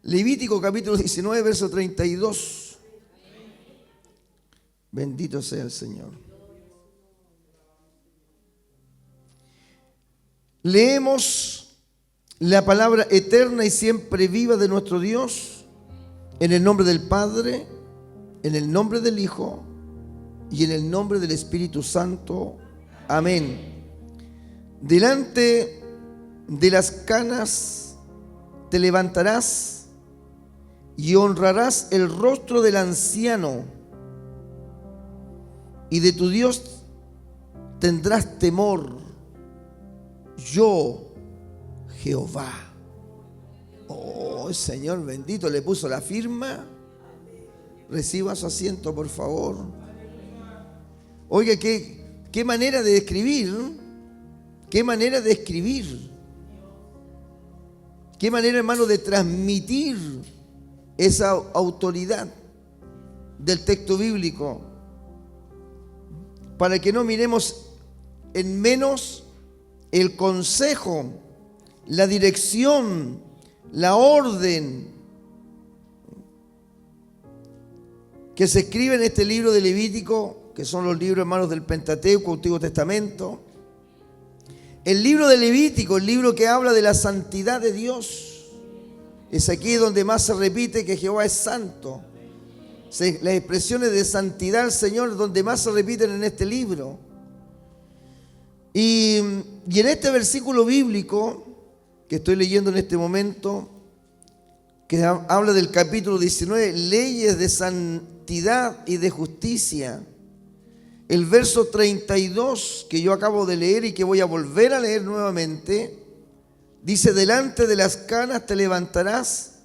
Levítico capítulo 19, verso 32. Bendito sea el Señor. Leemos la palabra eterna y siempre viva de nuestro Dios, en el nombre del Padre, en el nombre del Hijo y en el nombre del Espíritu Santo. Amén. Delante de las canas te levantarás y honrarás el rostro del anciano, y de tu Dios tendrás temor. Yo, Jehová. Oh, Señor bendito, le puso la firma. Reciba su asiento, por favor. Oiga, qué manera de escribir. Qué manera de escribir. Qué manera, hermano, de transmitir esa autoridad del texto bíblico, para que no miremos en menos el consejo, la dirección, la orden que se escribe en este libro de Levítico, que son los libros, hermanos, del Pentateuco, Antiguo Testamento. El libro de Levítico, el libro que habla de la santidad de Dios. Es aquí donde más se repite que Jehová es santo. Las expresiones de santidad al Señor donde más se repiten en este libro. Y en este versículo bíblico que estoy leyendo en este momento, que habla del capítulo 19, leyes de santidad y de justicia. El verso 32 que yo acabo de leer y que voy a volver a leer nuevamente, dice: delante de las canas te levantarás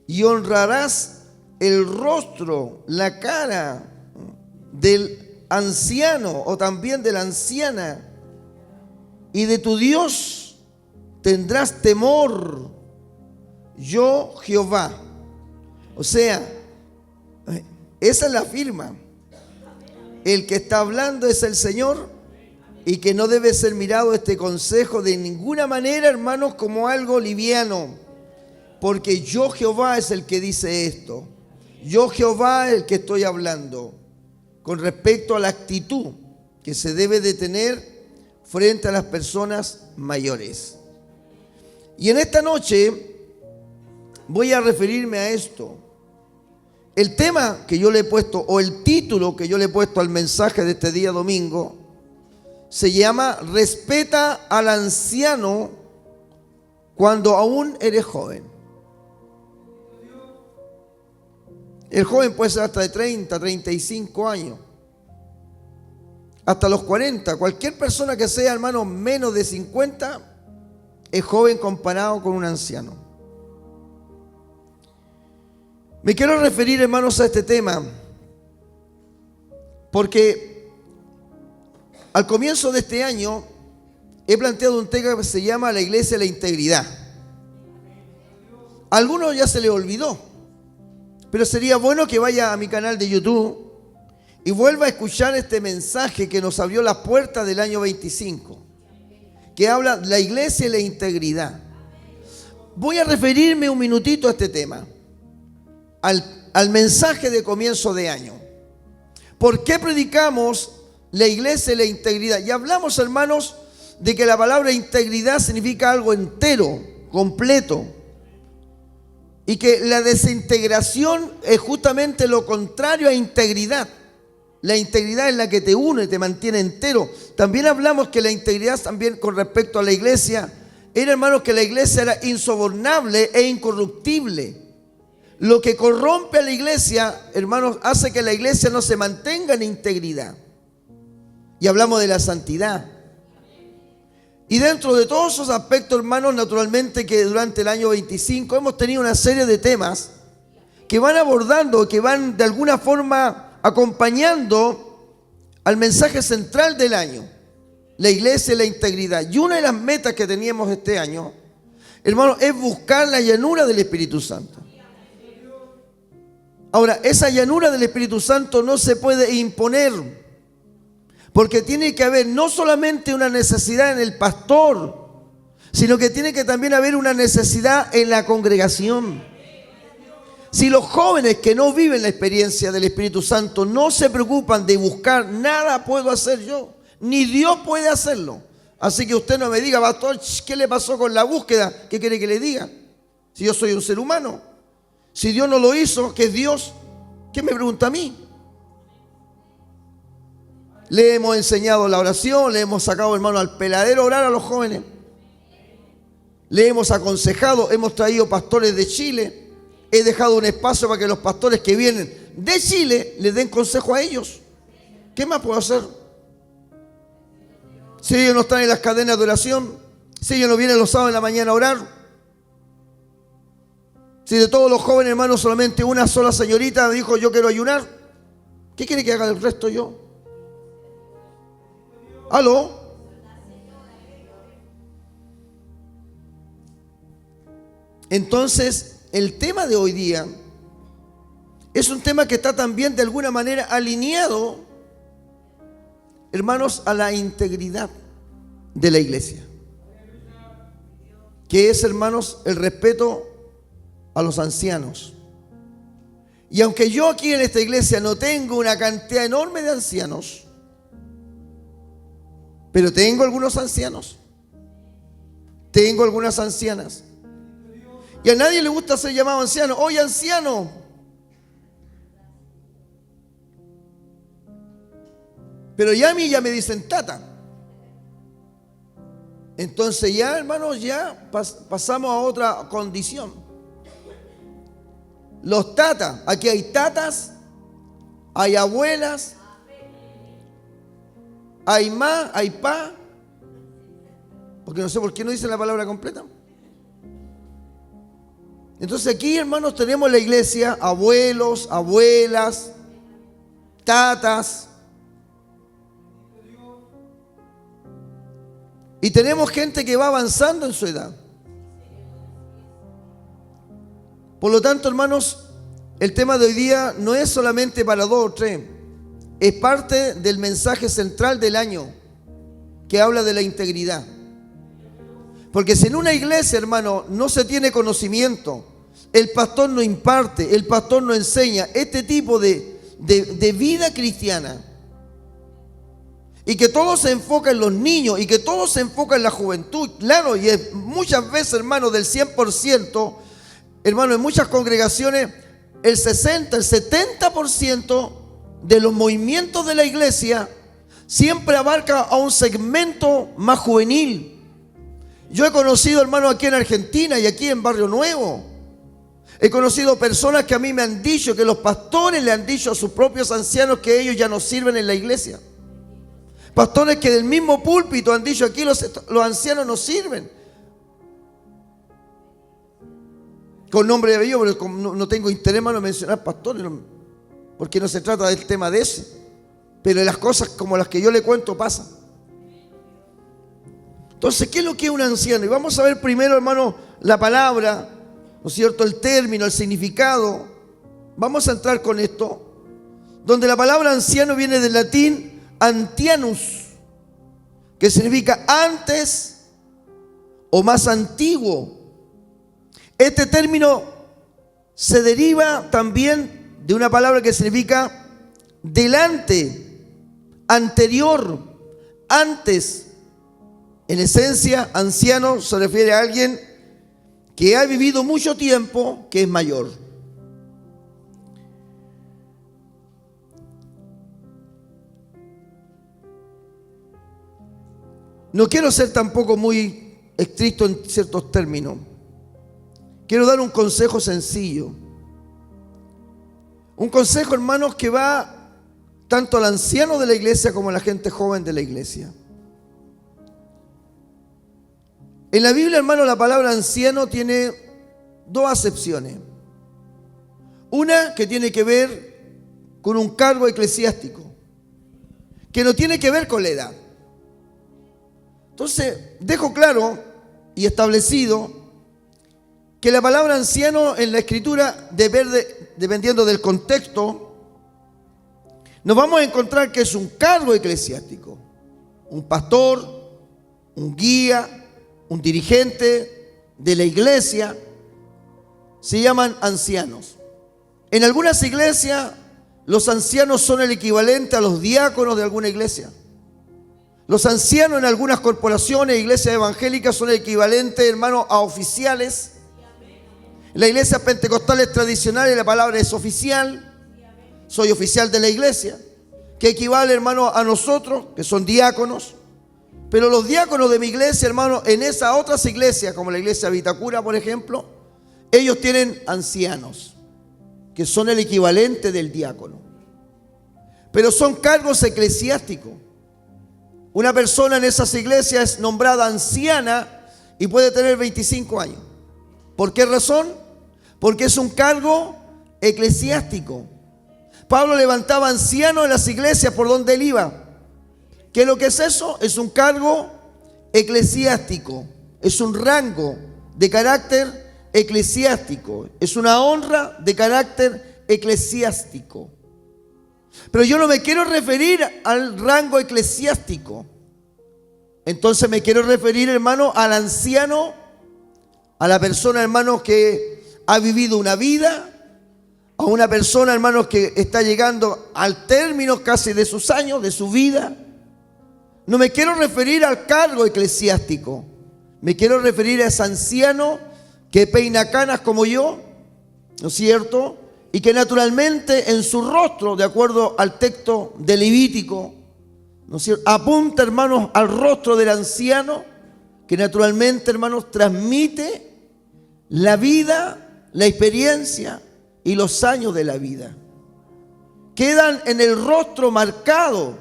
y honrarás el rostro, la cara del anciano o también de la anciana, y de tu Dios tendrás temor. Yo, Jehová. O sea, esa es la firma. El que está hablando es el Señor, y que no debe ser mirado este consejo de ninguna manera, hermanos, como algo liviano, porque yo, Jehová, es el que dice esto. Yo, Jehová, es el que estoy hablando con respecto a la actitud que se debe de tener frente a las personas mayores. Y en esta noche voy a referirme a esto. El tema que yo le he puesto, o el título que yo le he puesto al mensaje de este día domingo, se llama: respeta al anciano cuando aún eres joven. El joven puede ser hasta de 30, 35 años, hasta los 40. Cualquier persona que sea, hermano, menos de 50 es joven comparado con un anciano. Me quiero referir, hermanos, a este tema porque al comienzo de este año he planteado un tema que se llama la iglesia de la integridad. A algunos ya se les olvidó, pero sería bueno que vaya a mi canal de YouTube y vuelva a escuchar este mensaje que nos abrió las puertas del año 25, que habla de la iglesia y la integridad. Voy a referirme un minutito a este tema, al mensaje de comienzo de año. ¿Por qué predicamos la iglesia y la integridad? Y hablamos, hermanos, de que la palabra integridad significa algo entero, completo, y que la desintegración es justamente lo contrario a integridad. La integridad es la que te une, te mantiene entero. También hablamos que la integridad, también con respecto a la iglesia, era, hermanos, que la iglesia era insobornable e incorruptible. Lo que corrompe a la iglesia, hermanos, hace que la iglesia no se mantenga en integridad. Y hablamos de la santidad. Y dentro de todos esos aspectos, hermanos, naturalmente que durante el año 25 hemos tenido una serie de temas que van abordando, que van de alguna forma acompañando al mensaje central del año: la iglesia y la integridad. Y una de las metas que teníamos este año, hermanos, es buscar la llanura del Espíritu Santo. Ahora, esa llanura del Espíritu Santo no se puede imponer, porque tiene que haber no solamente una necesidad en el pastor, sino que tiene que también haber una necesidad en la congregación. si los jóvenes que no viven la experiencia del Espíritu Santo no se preocupan de buscar, nada puedo hacer yo, ni Dios puede hacerlo. Así que usted no me diga, pastor, ¿qué le pasó con la búsqueda? ¿Qué quiere que le diga? Si yo soy un ser humano. Si Dios no lo hizo, que es Dios, ¿qué me pregunta a mí? Le hemos enseñado la oración, le hemos sacado, hermano, al peladero a orar a los jóvenes. Le hemos aconsejado, hemos traído pastores de Chile. He dejado un espacio para que los pastores que vienen de Chile les den consejo a ellos. ¿Qué más puedo hacer? Si ellos no están en las cadenas de oración, si ellos no vienen los sábados en la mañana a orar, si de todos los jóvenes hermanos solamente una sola señorita dijo yo quiero ayunar, ¿qué quiere que haga el resto yo? ¿Aló? Entonces, el tema de hoy día es un tema que está también de alguna manera alineado, hermanos, a la integridad de la iglesia. Que es, hermanos, el respeto a los ancianos. Y aunque yo aquí en esta iglesia no tengo una cantidad enorme de ancianos, pero tengo algunos ancianos, tengo algunas ancianas. Y a nadie le gusta ser llamado anciano. Oye, anciano. Pero ya a mí ya me dicen tata. Entonces ya, hermanos, ya pasamos a otra condición. Los tatas. Aquí hay tatas, hay abuelas, hay ma, hay pa. Porque no sé por qué no dicen la palabra completa. Entonces aquí, hermanos, tenemos la iglesia, abuelos, abuelas, tatas. Y tenemos gente que va avanzando en su edad. Por lo tanto, hermanos, el tema de hoy día no es solamente para 2 o 3. Es parte del mensaje central del año, que habla de la integridad. Porque si en una iglesia, hermano, no se tiene conocimiento, el pastor no imparte, el pastor no enseña este tipo de vida cristiana, y que todo se enfoca en los niños, y que todo se enfoca en la juventud, claro, y es muchas veces, hermano, del 100%, hermano, en muchas congregaciones, el 60, el 70% de los movimientos de la iglesia siempre abarca a un segmento más juvenil. Yo he conocido, hermano, aquí en Argentina y aquí en Barrio Nuevo, he conocido personas que a mí me han dicho, que los pastores le han dicho a sus propios ancianos que ellos ya no sirven en la iglesia. Pastores que del mismo púlpito han dicho, aquí los ancianos no sirven. Con nombre y apellido, pero no tengo interés, hermano, en mencionar pastores, porque no se trata del tema de ese. Pero las cosas como las que yo le cuento pasan. Entonces, ¿qué es lo que es un anciano? Y vamos a ver primero, hermano, la palabra, ¿no es cierto?, el término, el significado. Vamos a entrar con esto, donde la palabra anciano viene del latín antianus, que significa antes o más antiguo. Este término se deriva también de una palabra que significa delante, anterior, antes. En esencia, anciano se refiere a alguien que ha vivido mucho tiempo, que es mayor. No quiero ser tampoco muy estricto en ciertos términos. Quiero dar un consejo sencillo. Un consejo, hermanos, que va tanto al anciano de la iglesia como a la gente joven de la iglesia. En la Biblia, hermano, la palabra anciano tiene 2 acepciones. Una que tiene que ver con un cargo eclesiástico, que no tiene que ver con la edad. Entonces, dejo claro y establecido que la palabra anciano en la Escritura, dependiendo del contexto, nos vamos a encontrar que es un cargo eclesiástico. Un pastor, un guía, un dirigente de la iglesia, se llaman ancianos. En algunas iglesias, los ancianos son el equivalente a los diáconos de alguna iglesia. Los ancianos en algunas corporaciones, iglesias evangélicas, son el equivalente, hermano, a oficiales. En las iglesias pentecostales tradicionales la palabra es oficial. Soy oficial de la iglesia, que equivale, hermano, a nosotros, que son diáconos. Pero los diáconos de mi iglesia, hermano, en esas otras iglesias, como la iglesia Vitacura, por ejemplo, ellos tienen ancianos, que son el equivalente del diácono. Pero son cargos eclesiásticos. Una persona en esas iglesias es nombrada anciana y puede tener 25 años. ¿Por qué razón? Porque es un cargo eclesiástico. Pablo levantaba ancianos en las iglesias por donde él iba. ¿Qué es lo que es eso? Es un cargo eclesiástico. Es un rango de carácter eclesiástico. Es una honra de carácter eclesiástico. Pero yo no me quiero referir al rango eclesiástico. Entonces me quiero referir, hermano, al anciano, a la persona, hermano, que ha vivido una vida, a una persona, hermanos, que está llegando al término casi de sus años, de su vida. No me quiero referir al cargo eclesiástico. Me quiero referir a ese anciano que peina canas como yo, ¿no es cierto? Y que naturalmente en su rostro, de acuerdo al texto de Levítico, ¿no es cierto?, apunta, hermanos, al rostro del anciano, que naturalmente, hermanos, transmite la vida, la experiencia y los años de la vida. Quedan en el rostro marcados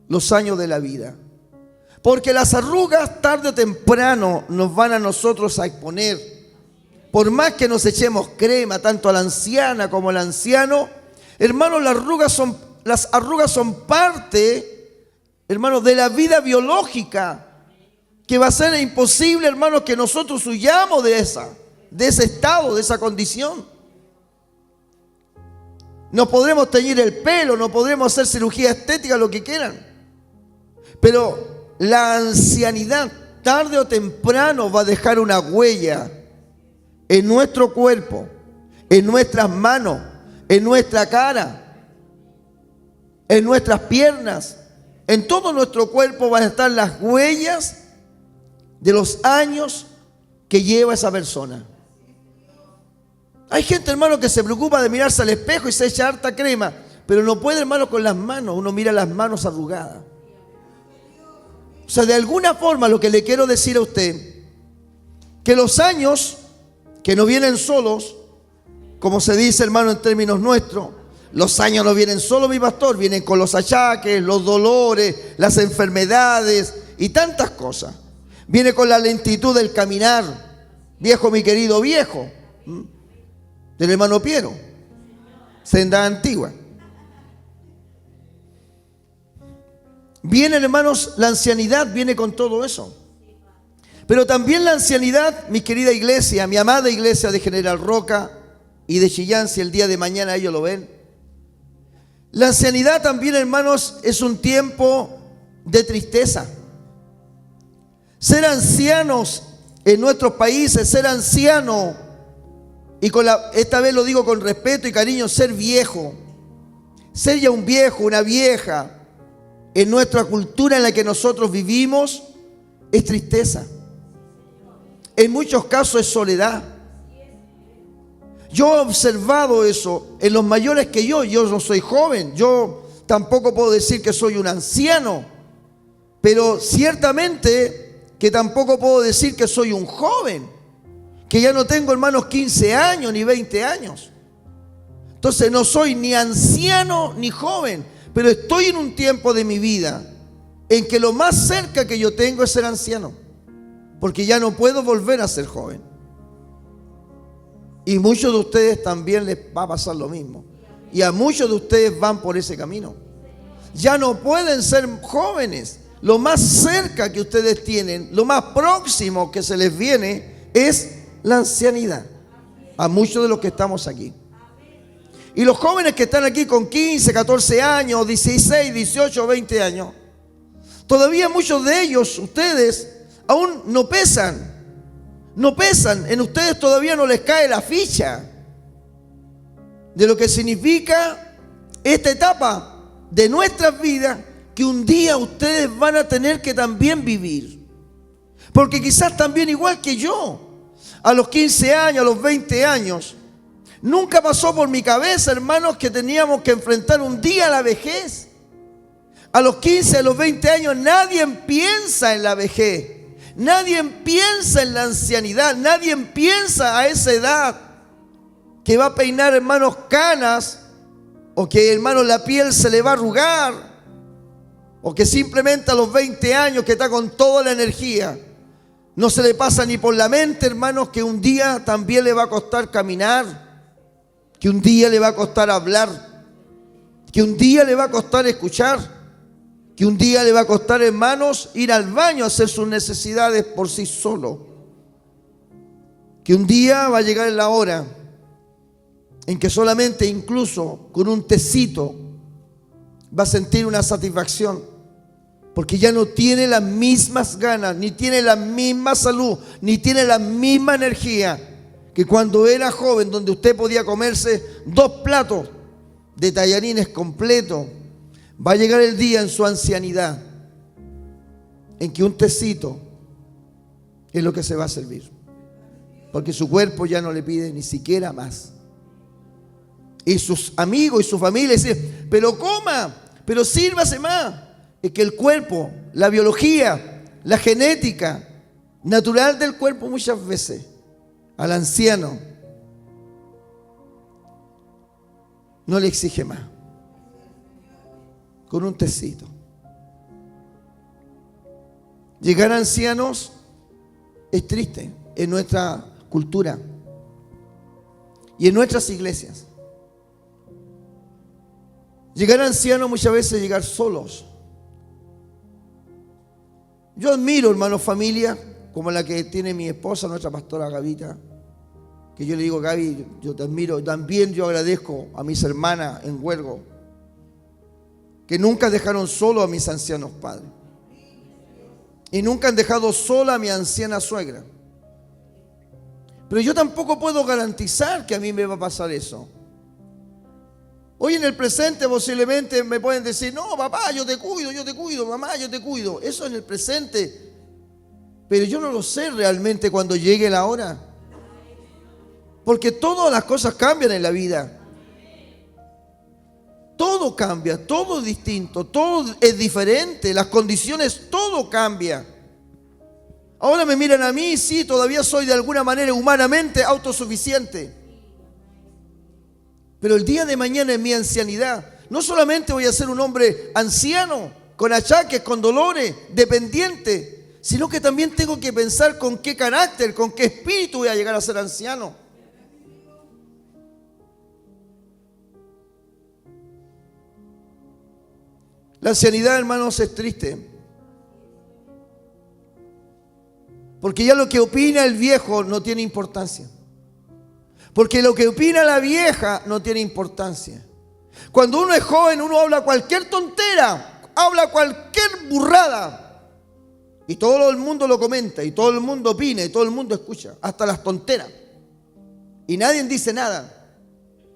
los años de la vida. Porque las arrugas tarde o temprano nos van a nosotros a exponer. Por más que nos echemos crema, tanto a la anciana como al anciano, hermanos, las arrugas son parte, hermanos, de la vida biológica, que va a ser imposible, hermanos, que nosotros huyamos de ese estado, de esa condición. Nos podremos teñir el pelo, no podremos hacer cirugía estética, lo que quieran. Pero la ancianidad, tarde o temprano, va a dejar una huella en nuestro cuerpo, en nuestras manos, en nuestra cara, en nuestras piernas. En todo nuestro cuerpo van a estar las huellas de los años que lleva esa persona. Hay gente, hermano, que se preocupa de mirarse al espejo y se echa harta crema, pero no puede, hermano, con las manos. Uno mira las manos arrugadas. O sea, de alguna forma lo que le quiero decir a usted, que los años que no vienen solos, como se dice, hermano, en términos nuestros, los años no vienen solos, mi pastor, vienen con los achaques, los dolores, las enfermedades y tantas cosas. Viene con la lentitud del caminar. Viejo, mi querido viejo, del hermano Piero, senda antigua. Viene, hermanos, la ancianidad viene con todo eso. Pero también la ancianidad, mi querida iglesia, mi amada iglesia de General Roca y de Chillán, si el día de mañana ellos lo ven. La ancianidad también, hermanos, es un tiempo de tristeza. Ser ancianos en nuestros países, ser anciano, y esta vez lo digo con respeto y cariño, ser viejo, ser ya un viejo, una vieja, en nuestra cultura en la que nosotros vivimos, es tristeza. En muchos casos es soledad. Yo he observado eso en los mayores que yo no soy joven, yo tampoco puedo decir que soy un anciano, pero ciertamente que tampoco puedo decir que soy un joven, que ya no tengo, hermanos, 15 años ni 20 años. Entonces no soy ni anciano ni joven, pero estoy en un tiempo de mi vida en que lo más cerca que yo tengo es ser anciano, porque ya no puedo volver a ser joven. Y muchos de ustedes también les va a pasar lo mismo. Y a muchos de ustedes van por ese camino. Ya no pueden ser jóvenes. Lo más cerca que ustedes tienen, lo más próximo que se les viene es la ancianidad. A muchos de los que estamos aquí. Y los jóvenes que están aquí con 15, 14 años, 16, 18, 20 años, todavía muchos de ellos, ustedes, aún no pesan. No pesan, en ustedes todavía no les cae la ficha. de lo que significa esta etapa de nuestras vidas que un día ustedes van a tener que también vivir. Porque quizás también igual que yo, a los 15 años, a los 20 años, nunca pasó por mi cabeza, hermanos, que teníamos que enfrentar un día la vejez. A los 15, a los 20 años, nadie piensa en la vejez. Nadie piensa en la ancianidad. Nadie piensa a esa edad que va a peinar, hermanos, canas, o que, hermanos, la piel se le va a arrugar, o que simplemente a los 20 años que está con toda la energía, no se le pasa ni por la mente, hermanos, que un día también le va a costar caminar, que un día le va a costar hablar, que un día le va a costar escuchar, que un día le va a costar, hermanos, ir al baño a hacer sus necesidades por sí solo. Que un día va a llegar la hora en que solamente, incluso con un tecito, va a sentir una satisfacción. Porque ya no tiene las mismas ganas, ni tiene la misma salud, ni tiene la misma energía que cuando era joven, donde usted podía comerse 2 platos de tallarines completos. Va a llegar el día en su ancianidad en que un tecito es lo que se va a servir. Porque su cuerpo ya no le pide ni siquiera más. Y sus amigos y su familia dicen, pero coma, pero sírvase más. Es que el cuerpo, la biología, la genética natural del cuerpo muchas veces al anciano no le exige más. Con un tecito. Llegar a ancianos es triste en nuestra cultura y en nuestras iglesias. Llegar a ancianos muchas veces es llegar solos. Yo admiro, hermanos, familia como la que tiene mi esposa, nuestra pastora Gavita, que yo le digo, Gaby, yo te admiro. También yo agradezco a mis hermanas en Huelgo, que nunca dejaron solo a mis ancianos padres. Y nunca han dejado sola a mi anciana suegra. Pero yo tampoco puedo garantizar que a mí me va a pasar eso. Hoy en el presente posiblemente me pueden decir, no, papá, yo te cuido, mamá, yo te cuido. Eso en el presente. Pero yo no lo sé realmente cuando llegue la hora. Porque todas las cosas cambian en la vida. Todo cambia, todo es distinto, todo es diferente, las condiciones, todo cambia. Ahora me miran a mí, sí, todavía soy de alguna manera humanamente autosuficiente. Pero el día de mañana en mi ancianidad, no solamente voy a ser un hombre anciano, con achaques, con dolores, dependiente, sino que también tengo que pensar con qué carácter, con qué espíritu voy a llegar a ser anciano. La ancianidad, hermanos, es triste. Porque ya lo que opina el viejo no tiene importancia. Porque lo que opina la vieja no tiene importancia. Cuando uno es joven, uno habla cualquier tontera, habla cualquier burrada. Y todo el mundo lo comenta, y todo el mundo opina, y todo el mundo escucha, hasta las tonteras. Y nadie dice nada.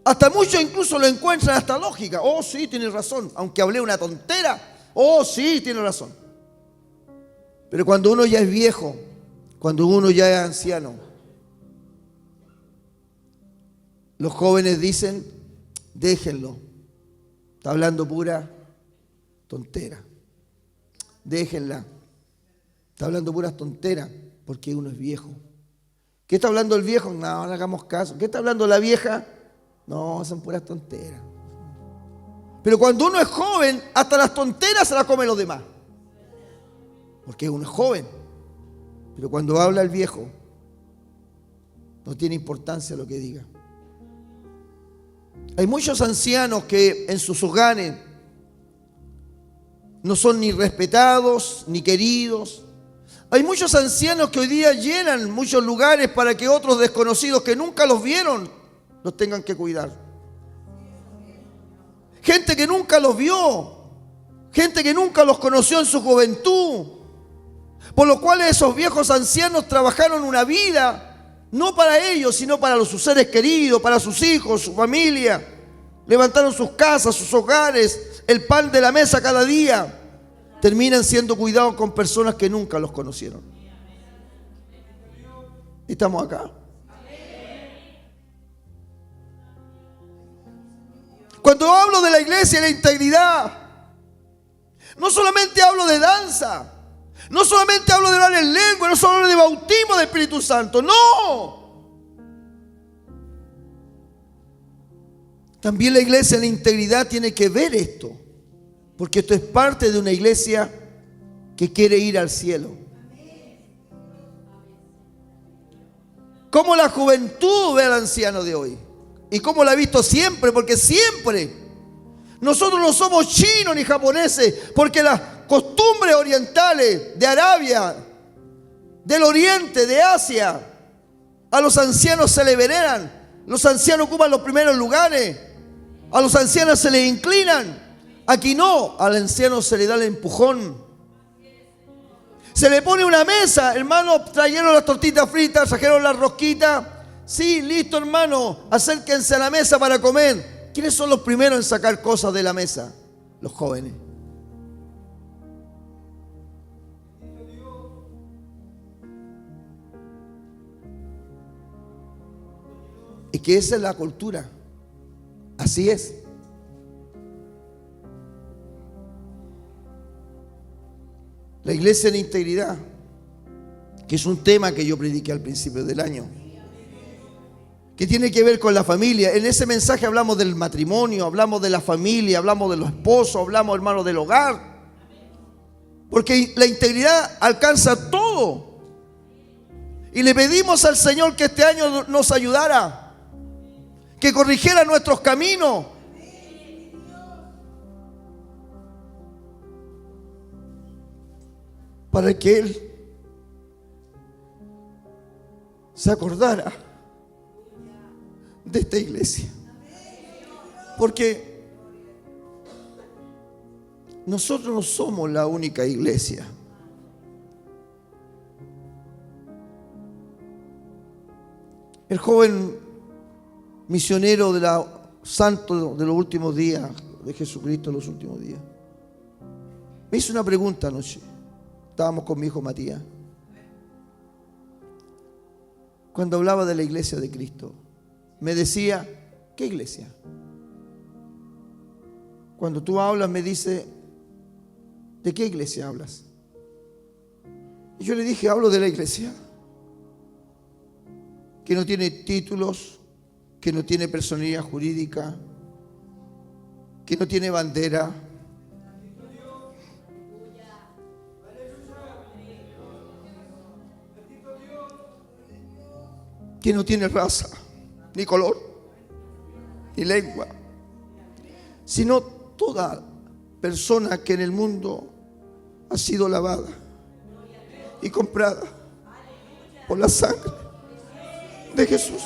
Hasta muchos incluso lo encuentran hasta lógica. Oh, sí, tiene razón. Aunque hablé una tontera. Oh, sí, tiene razón. Pero cuando uno ya es viejo, cuando uno ya es anciano, los jóvenes dicen, déjenlo. Está hablando pura tontera. Déjenla. Está hablando puras tonteras porque uno es viejo. ¿Qué está hablando el viejo? No, no hagamos caso. ¿Qué está hablando la vieja? No, son puras tonteras. Pero cuando uno es joven, hasta las tonteras se las comen los demás. Porque uno es joven. Pero cuando habla el viejo, no tiene importancia lo que diga. Hay muchos ancianos que en sus hogares no son ni respetados, ni queridos. Hay muchos ancianos que hoy día llenan muchos lugares para que otros desconocidos que nunca los vieron los tengan que cuidar. Gente que nunca los vio, gente que nunca los conoció en su juventud, por lo cual esos viejos ancianos trabajaron una vida No para ellos, sino para sus seres queridos, para sus hijos, su familia. Levantaron sus casas, sus hogares, el pan de la mesa cada día. Terminan siendo cuidados con personas que nunca los conocieron. Estamos acá. Cuando hablo de la iglesia y la integridad, no solamente hablo de danza, no solamente hablo de hablar en lengua, no solo hablo de bautismo del Espíritu Santo, no. También la iglesia en la integridad tiene que ver esto, porque esto es parte de una iglesia que quiere ir al cielo. Cómo la juventud ve al anciano de hoy y cómo la ha visto siempre, porque siempre nosotros no somos chinos ni japoneses, porque las costumbres orientales de Arabia, del Oriente, de Asia, a los ancianos se les veneran, los ancianos ocupan los primeros lugares, a los ancianos se les inclinan. Aquí no, al anciano se le da el empujón. Se le pone una mesa, hermano, trajeron las tortitas fritas, trajeron las rosquitas. Sí, listo, hermano, acérquense a la mesa para comer. ¿Quiénes son los primeros en sacar cosas de la mesa? Los jóvenes. Y que esa es la cultura. Así es. La iglesia en integridad, que es un tema que yo prediqué al principio del año, que tiene que ver con la familia. En ese mensaje hablamos del matrimonio, hablamos de la familia, hablamos de los esposos, hablamos, hermano, del hogar. Porque la integridad alcanza todo. Y le pedimos al Señor que este año nos ayudara, que corrigiera nuestros caminos. Para que Él se acordara de esta iglesia. Porque nosotros no somos la única iglesia. El joven misionero de la santo de los últimos días, de Jesucristo de los últimos días, me hizo una pregunta anoche. Estábamos con mi hijo Matías. Cuando hablaba de la iglesia de Cristo, me decía, ¿qué iglesia? Cuando tú hablas me dice, ¿de qué iglesia hablas? Y yo le dije, hablo de la iglesia que no tiene títulos, que no tiene personería jurídica, que no tiene bandera, que no tiene raza, ni color, ni lengua, sino toda persona que en el mundo ha sido lavada y comprada por la sangre de Jesús.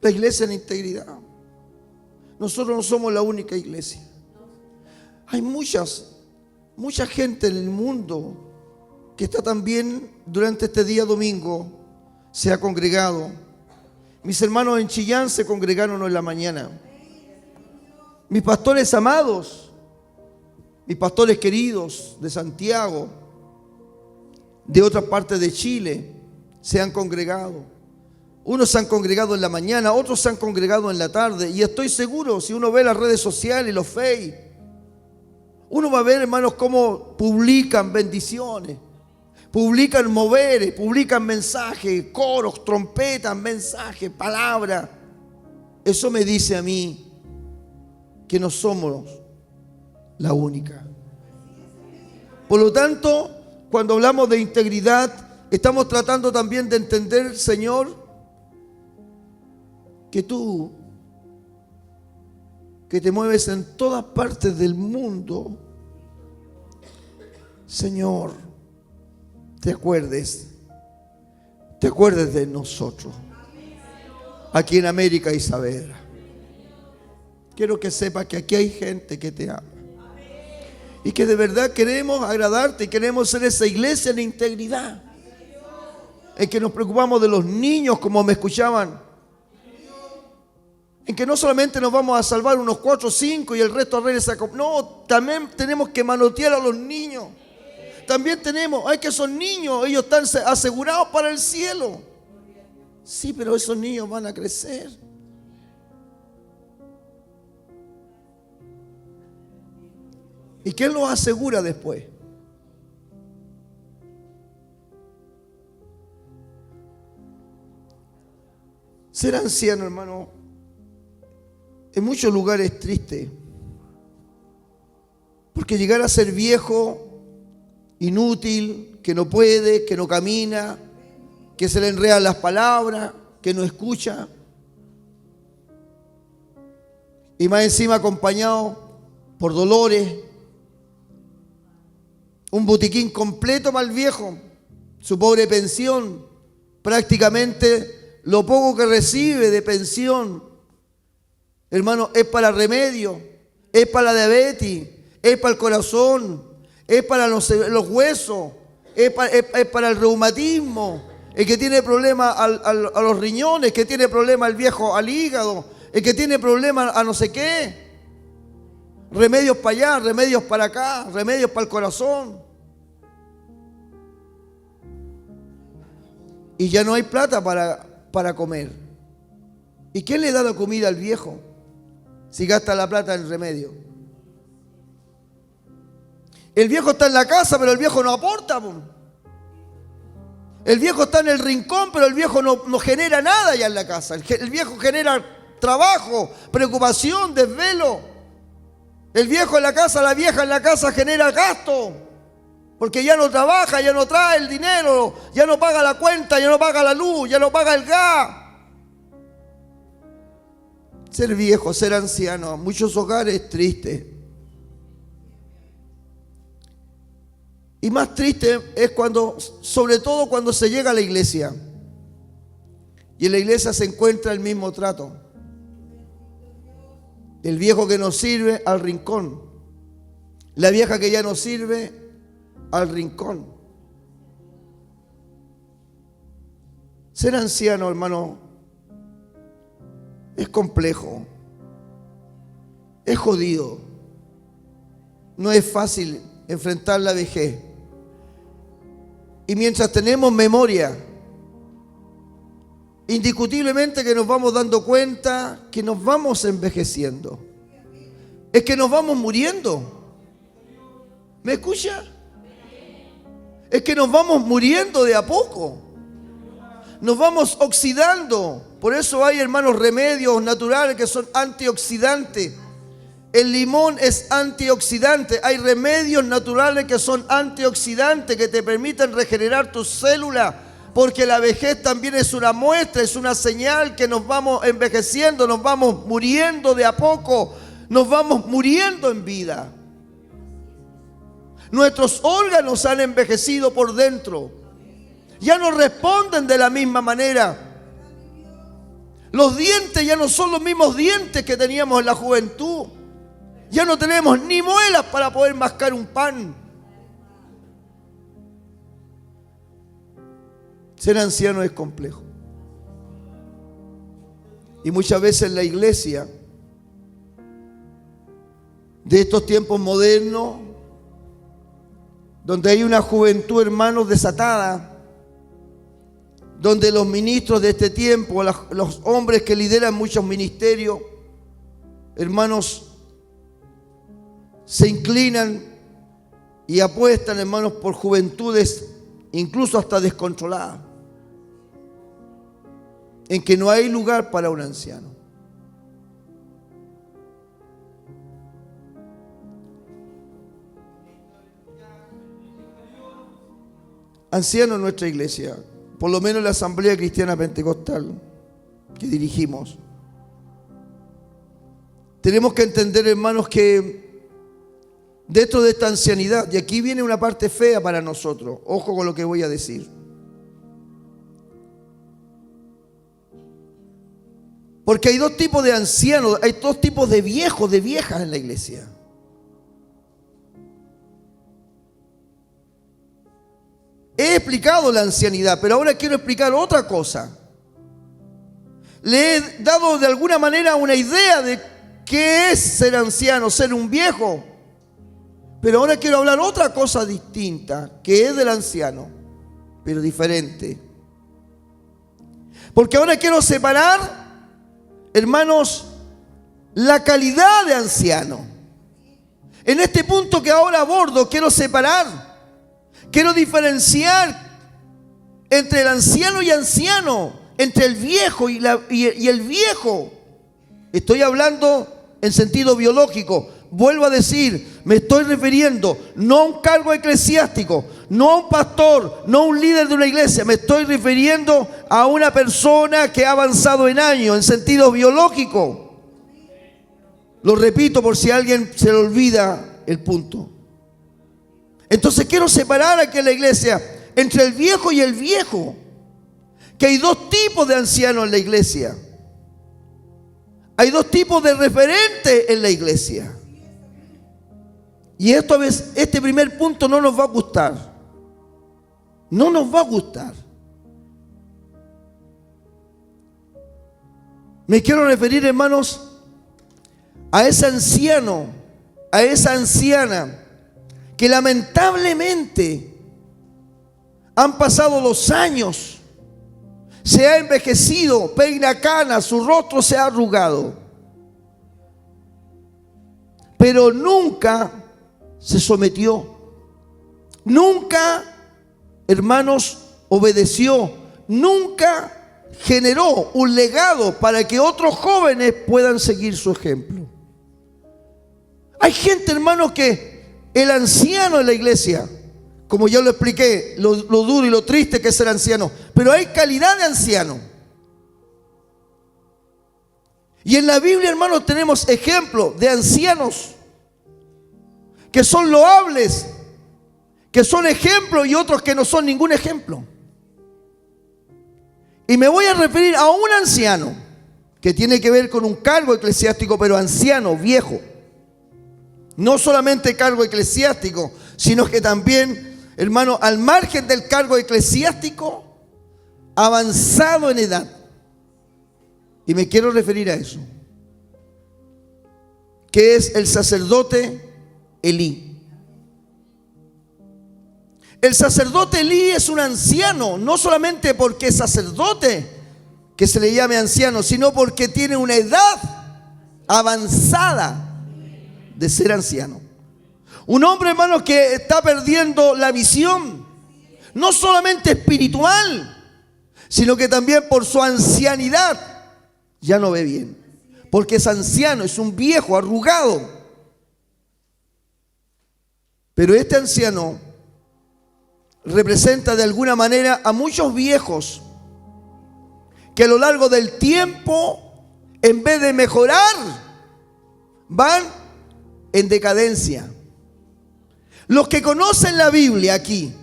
La iglesia en integridad. Nosotros no somos la única iglesia. Hay mucha gente en el mundo que está también durante este día domingo, se ha congregado. Mis hermanos en Chillán se congregaron en la mañana. Mis pastores amados, mis pastores queridos de Santiago, de otras partes de Chile, se han congregado. Unos se han congregado en la mañana, otros se han congregado en la tarde. Y estoy seguro, si uno ve las redes sociales y los Face, uno va a ver, hermanos, cómo publican bendiciones, publican moveres, publican mensajes, coros, trompetas, mensajes, palabras. Eso me dice a mí que no somos la única. Por lo tanto, cuando hablamos de integridad, estamos tratando también de entender, Señor, que tú, que te mueves en todas partes del mundo, Señor, te acuerdes de nosotros, aquí en América y Saavedra. Quiero que sepas que aquí hay gente que te ama. Y que de verdad queremos agradarte y queremos ser esa iglesia en integridad. En que nos preocupamos de los niños, como me escuchaban. En que no solamente nos vamos a salvar unos 4 o 5 y el resto a redes. No, también tenemos que manotear a los niños. También hay que son niños, ellos están asegurados para el cielo. Sí, pero esos niños van a crecer. ¿Y quién los asegura después? Ser anciano, hermano, en muchos lugares es triste. Porque llegar a ser viejo, inútil, que no puede, que no camina, que se le enredan las palabras, que no escucha. Y más encima acompañado por dolores. Un botiquín completo para el viejo. Su pobre pensión, prácticamente lo poco que recibe de pensión, hermano, es para remedio, es para la diabetes, es para el corazón, es para los huesos, es para el reumatismo, el que tiene problemas a los riñones, que tiene problemas el viejo al hígado, el que tiene problemas a no sé qué. Remedios para allá, remedios para acá, remedios para el corazón. Y ya no hay plata para comer. ¿Y quién le da la comida al viejo si gasta la plata en remedio? El viejo está en la casa, pero el viejo no aporta. El viejo está en el rincón, pero el viejo no genera nada ya en la casa. El viejo genera trabajo, preocupación, desvelo. El viejo en la casa, la vieja en la casa genera gasto. Porque ya no trabaja, ya no trae el dinero, ya no paga la cuenta, ya no paga la luz, ya no paga el gas. Ser viejo, ser anciano, muchos hogares es triste. Y más triste es cuando, sobre todo cuando se llega a la iglesia. Y en la iglesia se encuentra el mismo trato. El viejo que no sirve al rincón. La vieja que ya no sirve al rincón. Ser anciano, hermano, es complejo. Es jodido. No es fácil enfrentar la vejez. Y mientras tenemos memoria, indiscutiblemente que nos vamos dando cuenta que nos vamos envejeciendo. Es que nos vamos muriendo. ¿Me escucha? Es que nos vamos muriendo de a poco. Nos vamos oxidando. Por eso hay, hermanos, remedios naturales que son antioxidantes. El limón es antioxidante. Hay remedios naturales que son antioxidantes que te permiten regenerar tus células. Porque la vejez también es una muestra, es una señal que nos vamos envejeciendo, nos vamos muriendo de a poco, nos vamos muriendo en vida. Nuestros órganos han envejecido por dentro. Ya no responden de la misma manera. Los dientes ya no son los mismos dientes que teníamos en la juventud. Ya no tenemos ni muelas para poder mascar un pan. Ser anciano es complejo. Y muchas veces la iglesia de estos tiempos modernos, donde hay una juventud, hermanos, desatada, donde los ministros de este tiempo, los hombres que lideran muchos ministerios, hermanos, se inclinan y apuestan, hermanos, por juventudes incluso hasta descontroladas, en que no hay lugar para un anciano. Anciano en nuestra iglesia, por lo menos en la Asamblea Cristiana Pentecostal que dirigimos, tenemos que entender, hermanos, que dentro de esta ancianidad, y aquí viene una parte fea para nosotros, ojo con lo que voy a decir. Porque hay dos tipos de ancianos, hay dos tipos de viejos, de viejas en la iglesia. explicado la ancianidad, pero ahora quiero explicar otra cosa. Le he dado de alguna manera una idea de qué es ser anciano, ser un viejo. Pero ahora quiero hablar otra cosa distinta, que es del anciano, pero diferente. Porque ahora quiero separar, hermanos, la calidad de anciano. En este punto que ahora abordo, quiero separar, quiero diferenciar entre el anciano y anciano, entre el viejo y el viejo. Estoy hablando en sentido biológico. Vuelvo a decir, me estoy refiriendo no a un cargo eclesiástico, no a un pastor, no a un líder de una iglesia. Me estoy refiriendo a una persona que ha avanzado en años, en sentido biológico. Lo repito por si a alguien se le olvida el punto. Entonces quiero separar aquí en la iglesia entre el viejo y el viejo. Que hay dos tipos de ancianos en la iglesia. Hay dos tipos de referentes en la iglesia. Y este primer punto no nos va a gustar. No nos va a gustar. Me quiero referir, hermanos, a ese anciano, a esa anciana, que lamentablemente han pasado los años, se ha envejecido, peina canas, su rostro se ha arrugado, pero nunca se sometió, nunca, hermanos, obedeció, nunca generó un legado para que otros jóvenes puedan seguir su ejemplo. Hay gente, hermanos, que el anciano en la iglesia, como ya lo expliqué, lo duro y lo triste que es ser anciano, pero hay calidad de anciano. Y en la Biblia, hermanos, tenemos ejemplos de ancianos que son loables, que son ejemplos, y otros que no son ningún ejemplo. Y me voy a referir a un anciano que tiene que ver con un cargo eclesiástico, pero anciano, viejo. No solamente cargo eclesiástico, sino que también, hermano, al margen del cargo eclesiástico, avanzado en edad. Y me quiero referir a eso, que es el sacerdote Elí. El sacerdote Elí es un anciano, no solamente porque es sacerdote, que se le llame anciano, sino porque tiene una edad avanzada de ser anciano. Un hombre, hermano, que está perdiendo la visión, no solamente espiritual, sino que también por su ancianidad ya no ve bien, porque es anciano, es un viejo arrugado. Pero este anciano representa de alguna manera a muchos viejos que a lo largo del tiempo, en vez de mejorar, van en decadencia. Los que conocen la Biblia aquí,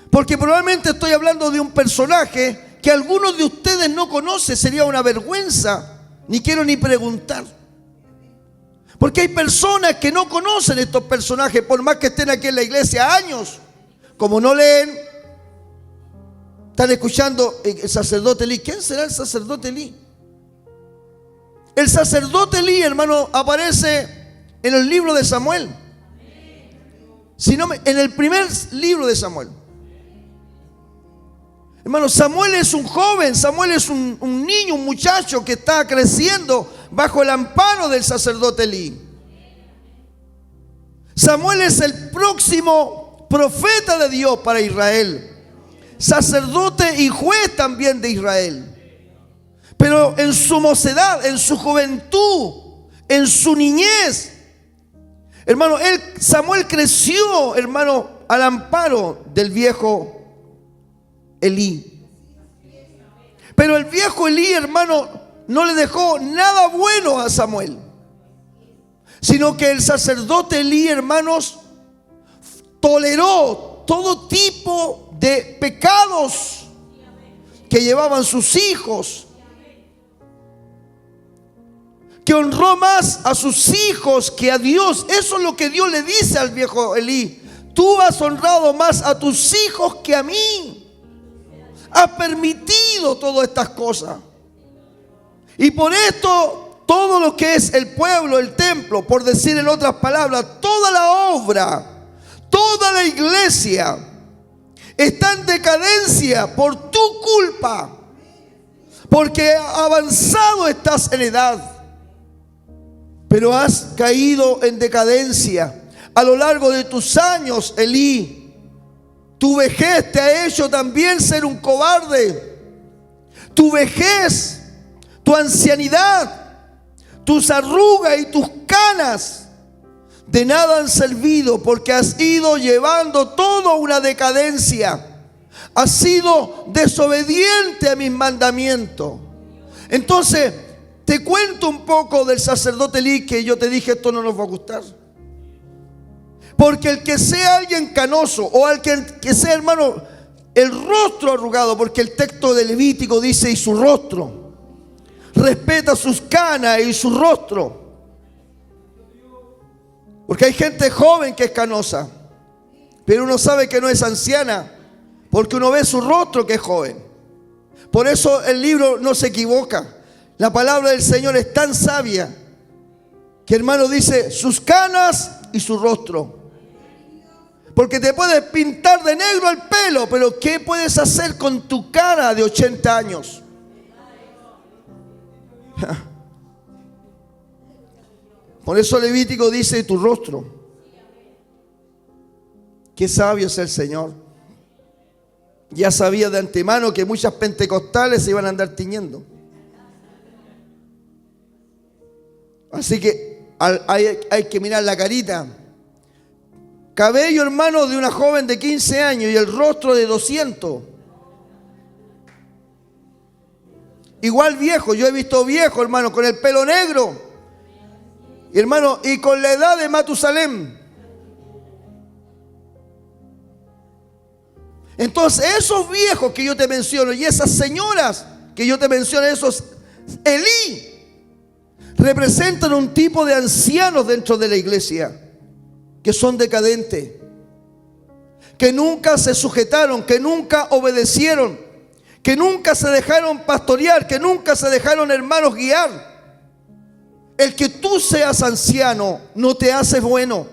porque probablemente estoy hablando de un personaje que algunos de ustedes no conocen, sería una vergüenza, ni quiero ni preguntar. Porque hay personas que no conocen estos personajes, por más que estén aquí en la iglesia años, como no leen, están escuchando el sacerdote Elí. ¿Quién será el sacerdote Elí? El sacerdote Elí, hermano, aparece en el libro de Samuel. En el primer libro de Samuel. Hermano, Samuel es un joven, Samuel es un niño, un muchacho que está creciendo bajo el amparo del sacerdote Elí. Samuel es el próximo profeta de Dios para Israel, sacerdote y juez también de Israel. Pero en su mocedad, en su juventud, en su niñez, hermano, Samuel creció, hermano, al amparo del viejo Elí. Pero el viejo Elí, hermano, no le dejó nada bueno a Samuel, sino que el sacerdote Elí, hermanos, toleró todo tipo de pecados que llevaban sus hijos, que honró más a sus hijos que a Dios. Eso es lo que Dios le dice al viejo Elí: Tú has honrado más a tus hijos que a mí. Has permitido todas estas cosas. Y por esto, todo lo que es el pueblo, el templo, por decir en otras palabras, toda la obra, toda la iglesia está en decadencia por tu culpa. Porque avanzado estás en edad, pero has caído en decadencia a lo largo de tus años, Elí. Tu vejez te ha hecho también ser un cobarde. Tu vejez, tu ancianidad, tus arrugas y tus canas de nada han servido, porque has ido llevando toda una decadencia. Has sido desobediente a mis mandamientos. Entonces, te cuento un poco del sacerdote Elí, que yo te dije, esto no nos va a gustar. Porque el que sea alguien canoso, o alguien que sea, hermano, el rostro arrugado, porque el texto de Levítico dice, y su rostro, respeta sus canas y su rostro. Porque hay gente joven que es canosa, pero uno sabe que no es anciana, porque uno ve su rostro que es joven. Por eso el libro no se equivoca. La palabra del Señor es tan sabia que, hermano, dice sus canas y su rostro. Porque te puedes pintar de negro el pelo, pero ¿qué puedes hacer con tu cara de 80 años? Por eso Levítico dice tu rostro. Qué sabio es el Señor. Ya sabía de antemano que muchas pentecostales se iban a andar tiñendo. Así que hay que mirar la carita. Cabello, hermano, de una joven de 15 años y el rostro de 200. Igual viejo, yo he visto viejo, hermano, con el pelo negro. Y, hermano, y con la edad de Matusalén. Entonces, esos viejos que yo te menciono y esas señoras que yo te menciono, esos Elí, representan un tipo de ancianos dentro de la iglesia que son decadentes, que nunca se sujetaron, que nunca obedecieron, que nunca se dejaron pastorear, que nunca se dejaron, hermanos, guiar. El que tú seas anciano no te hace bueno.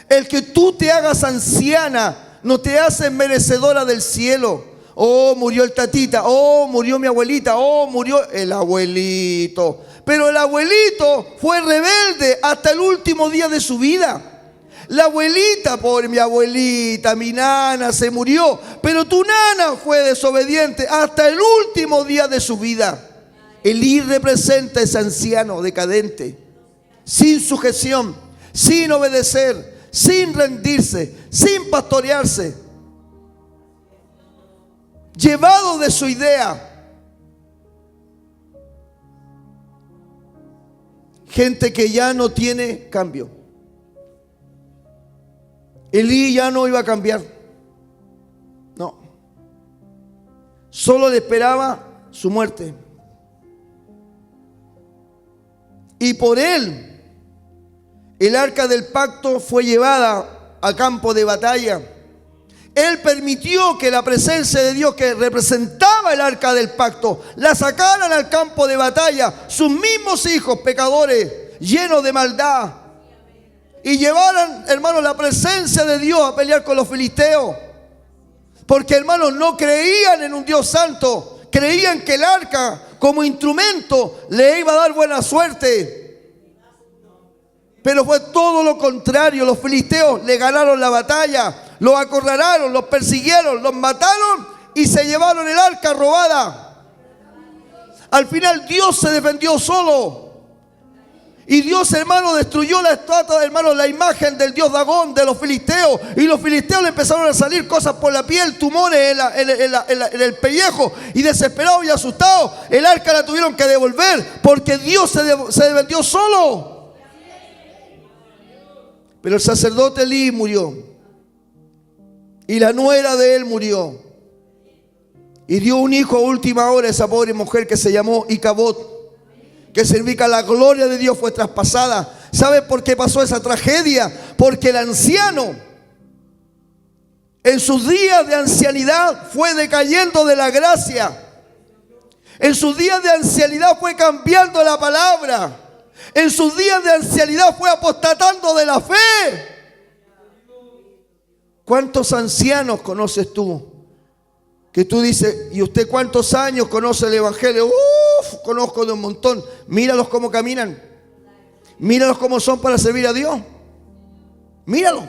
El que tú te hagas anciana no te hace merecedora del cielo. Oh, murió el tatita. Oh, murió mi abuelita. Oh, murió el abuelito. Pero el abuelito fue rebelde hasta el último día de su vida. La abuelita, por mi abuelita, mi nana se murió, pero tu nana fue desobediente hasta el último día de su vida. Elí representa ese anciano decadente, sin sujeción, sin obedecer, sin rendirse, sin pastorearse, llevado de su idea. Gente que ya no tiene cambio. Elí ya no iba a cambiar. No. Solo le esperaba su muerte. Y por él, el arca del pacto fue llevada al campo de batalla. Él permitió que la presencia de Dios, que representaba el arca del pacto, la sacaran al campo de batalla sus mismos hijos pecadores, llenos de maldad. Y llevaran, hermanos, la presencia de Dios a pelear con los filisteos. Porque, hermanos, no creían en un Dios santo. Creían que el arca, como instrumento, le iba a dar buena suerte. Pero fue todo lo contrario. Los filisteos le ganaron la batalla, los acorralaron, los persiguieron, los mataron y se llevaron el arca robada. Al final Dios se defendió solo. Y Dios, hermano, destruyó la estatua, hermano, la imagen del dios Dagón de los filisteos. Y los filisteos le empezaron a salir cosas por la piel, tumores en el pellejo. Y desesperados y asustados, el arca la tuvieron que devolver porque Dios se defendió solo. Pero el sacerdote Elí murió. Y la nuera de él murió. Y dio un hijo a última hora a esa pobre mujer que se llamó Icabod, que significa la gloria de Dios fue traspasada. ¿Sabe por qué pasó esa tragedia? Porque el anciano En sus días de ancianidad fue decayendo de la gracia. En sus días de ancianidad fue cambiando la palabra. En sus días de ancianidad fue apostatando de la fe. ¿Cuántos ancianos conoces tú? Que tú dices, ¿y usted cuántos años conoce el Evangelio? Uf, conozco de un montón. Míralos cómo caminan. Míralos cómo son para servir a Dios. Míralo.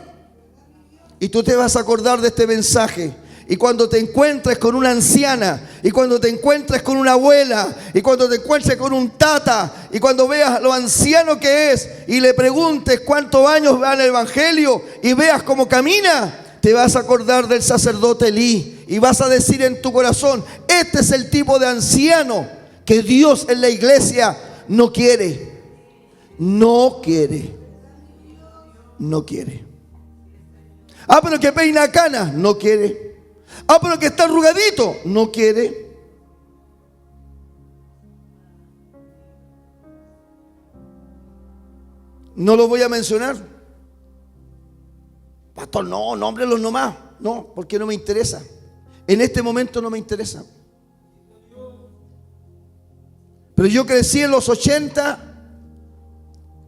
Y tú te vas a acordar de este mensaje. Y cuando te encuentres con una anciana, y cuando te encuentres con una abuela, y cuando te encuentres con un tata, y cuando veas lo anciano que es, y le preguntes cuántos años va en el Evangelio, y veas cómo camina, te vas a acordar del sacerdote Elí, y vas a decir en tu corazón, este es el tipo de anciano que Dios en la iglesia no quiere. No quiere. No quiere. Ah, pero que peina canas, no quiere. Ah, pero que está arrugadito, no quiere. No lo voy a mencionar. Pastor, no, nómbrelos nomás. No, porque no me interesa. En este momento no me interesa. Pero yo crecí en los 80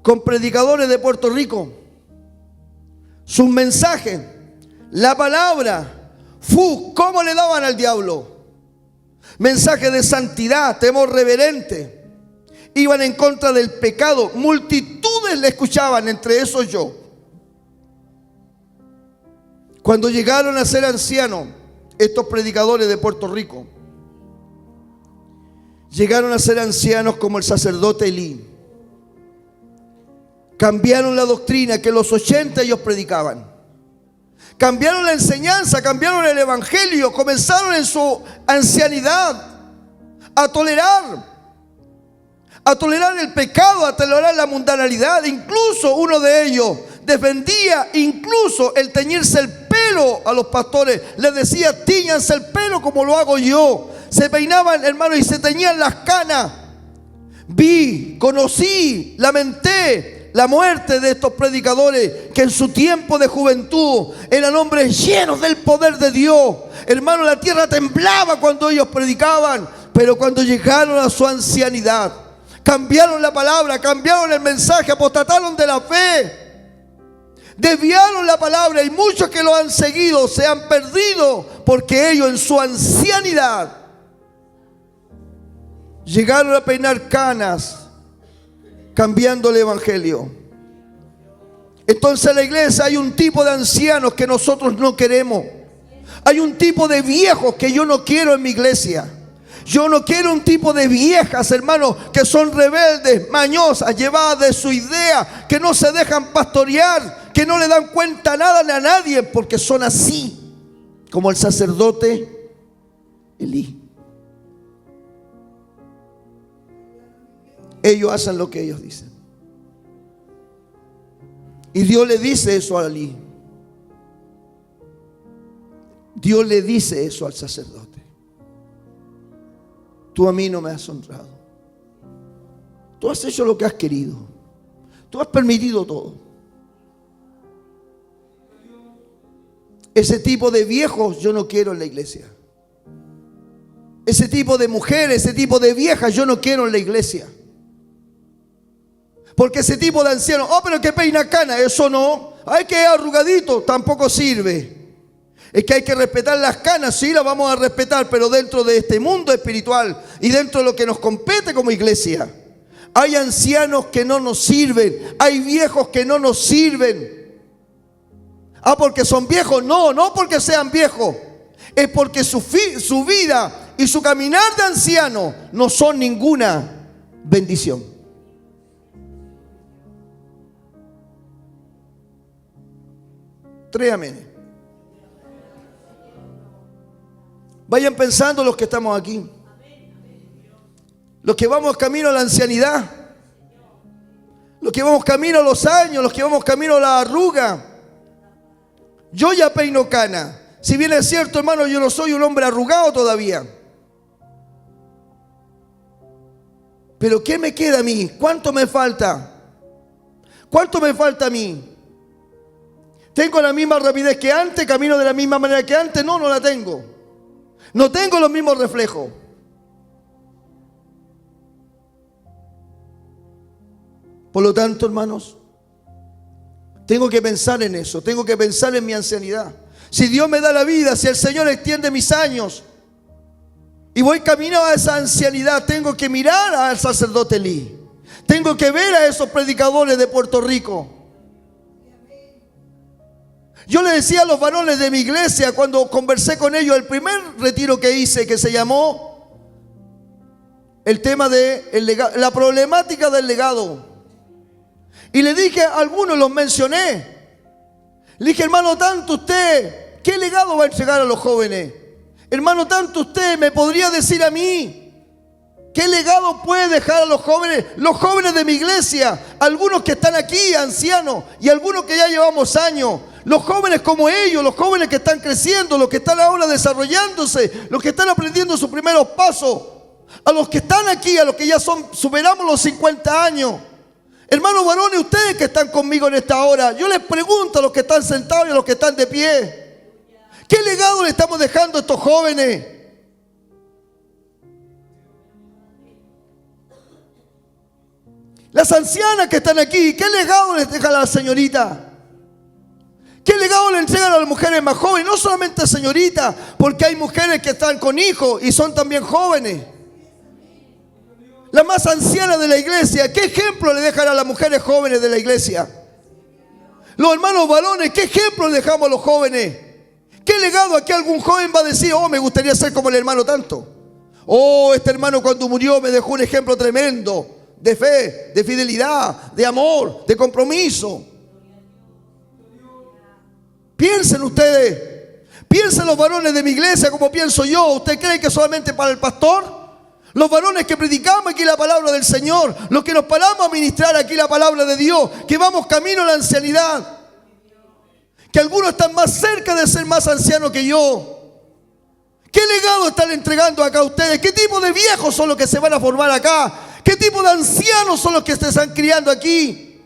con predicadores de Puerto Rico. Sus mensajes, la palabra, ¿cómo le daban al diablo? Mensaje de santidad, temor reverente. Iban en contra del pecado. Multitudes le escuchaban, entre esos yo. Cuando llegaron a ser ancianos, estos predicadores de Puerto Rico, llegaron a ser ancianos como el sacerdote Elí. Cambiaron la doctrina que en los 80 ellos predicaban. Cambiaron la enseñanza, cambiaron el evangelio, comenzaron en su ancianidad a tolerar el pecado, a tolerar la mundanalidad. Incluso uno de ellos defendía incluso el teñirse el pelo a los pastores. Les decía, tíñanse el pelo como lo hago yo. Se peinaban, hermano, y se teñían las canas. Vi, conocí, lamenté la muerte de estos predicadores que en su tiempo de juventud eran hombres llenos del poder de Dios. Hermano, la tierra temblaba cuando ellos predicaban, pero cuando llegaron a su ancianidad, cambiaron la palabra, cambiaron el mensaje, apostataron de la fe, desviaron la palabra, y muchos que lo han seguido se han perdido porque ellos en su ancianidad llegaron a peinar canas, cambiando el evangelio. Entonces en la iglesia hay un tipo de ancianos que nosotros no queremos. Hay un tipo de viejos que yo no quiero en mi iglesia. Yo no quiero un tipo de viejas, hermanos, que son rebeldes, mañosas, llevadas de su idea, que no se dejan pastorear, que no le dan cuenta nada ni a nadie, porque son así, como el sacerdote Elí. Ellos hacen lo que ellos dicen. Y Dios le dice eso a Elí. Dios le dice eso al sacerdote. Tú a mí no me has honrado. Tú has hecho lo que has querido. Tú has permitido todo. Ese tipo de viejos yo no quiero en la iglesia. Ese tipo de mujeres, ese tipo de viejas yo no quiero en la iglesia. Porque ese tipo de ancianos, pero que peina cana, eso no. Hay que arrugadito, tampoco sirve. Es que hay que respetar las canas, sí, las vamos a respetar, pero dentro de este mundo espiritual y dentro de lo que nos compete como iglesia, hay ancianos que no nos sirven, hay viejos que no nos sirven. Porque son viejos, no porque sean viejos, es porque su vida y su caminar de anciano no son ninguna bendición. Créame. Vayan pensando los que estamos aquí. Los que vamos camino a la ancianidad. Los que vamos camino a los años. Los que vamos camino a la arruga. Yo ya peino cana. Si bien es cierto, hermano, yo no soy un hombre arrugado todavía. Pero ¿qué me queda a mí? ¿Cuánto me falta? ¿Cuánto me falta a mí? ¿Tengo la misma rapidez que antes? ¿Camino de la misma manera que antes? No, no la tengo. No tengo los mismos reflejos. Por lo tanto, hermanos, tengo que pensar en eso. Tengo que pensar en mi ancianidad. Si Dios me da la vida, si el Señor extiende mis años y voy camino a esa ancianidad, tengo que mirar al sacerdote Lee. Tengo que ver a esos predicadores de Puerto Rico. Yo le decía a los varones de mi iglesia cuando conversé con ellos, el primer retiro que hice, que se llamó el tema de la problemática del legado. Y le dije a algunos, los mencioné. Le dije, hermano, tanto usted, ¿qué legado va a entregar a los jóvenes? Hermano, tanto usted me podría decir a mí, ¿qué legado puede dejar a los jóvenes de mi iglesia? Algunos que están aquí, ancianos, y algunos que ya llevamos años. Los jóvenes como ellos, los jóvenes que están creciendo, los que están ahora desarrollándose, los que están aprendiendo sus primeros pasos, a los que están aquí, a los que ya superamos los 50 años. Hermanos varones, ustedes que están conmigo en esta hora, yo les pregunto a los que están sentados y a los que están de pie, ¿qué legado le estamos dejando a estos jóvenes? Las ancianas que están aquí, ¿qué legado les dejan a la señorita? ¿Qué legado le entregan a las mujeres más jóvenes? No solamente señoritas, porque hay mujeres que están con hijos y son también jóvenes. La más anciana de la iglesia, ¿qué ejemplo le dejan a las mujeres jóvenes de la iglesia? Los hermanos varones, ¿qué ejemplo le dejamos a los jóvenes? ¿Qué legado aquí algún joven va a decir, oh, me gustaría ser como el hermano tanto? Oh, este hermano cuando murió me dejó un ejemplo tremendo de fe, de fidelidad, de amor, de compromiso. Piensen ustedes, piensen los varones de mi iglesia como pienso yo. ¿Usted cree que solamente para el pastor? Los varones que predicamos aquí la palabra del Señor, los que nos paramos a ministrar aquí la palabra de Dios, que vamos camino a la ancianidad, que algunos están más cerca de ser más ancianos que yo. ¿Qué legado están entregando acá ustedes? ¿Qué tipo de viejos son los que se van a formar acá? ¿Qué tipo de ancianos son los que se están criando aquí?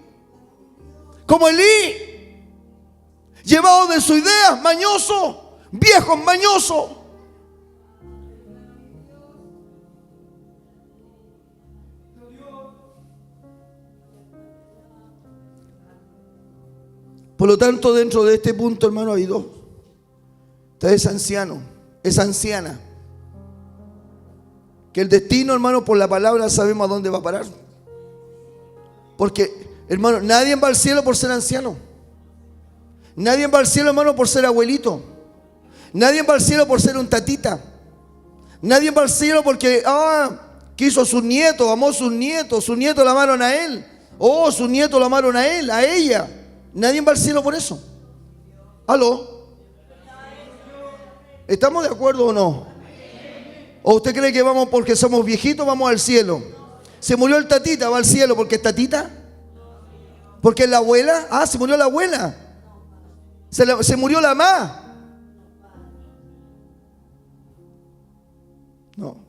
Como Elí, llevado de sus ideas, mañoso, viejos mañosos. Por lo tanto, dentro de este punto, hermano, hay dos. Usted es anciano, es anciana. Que el destino, hermano, por la palabra sabemos a dónde va a parar. Porque, hermano, nadie va al cielo por ser anciano. Nadie va al cielo, hermano, por ser abuelito. Nadie va al cielo por ser un tatita. Nadie va al cielo porque, quiso a sus nietos, amó a sus nietos la amaron a él. Oh, sus nietos la amaron a él, a ella. Nadie va al cielo por eso. ¿Aló? ¿Estamos de acuerdo o no? ¿O usted cree que vamos porque somos viejitos, vamos al cielo? Se murió el tatita, va al cielo porque es tatita. Porque es la abuela. Se murió la abuela. Se murió la mamá. No.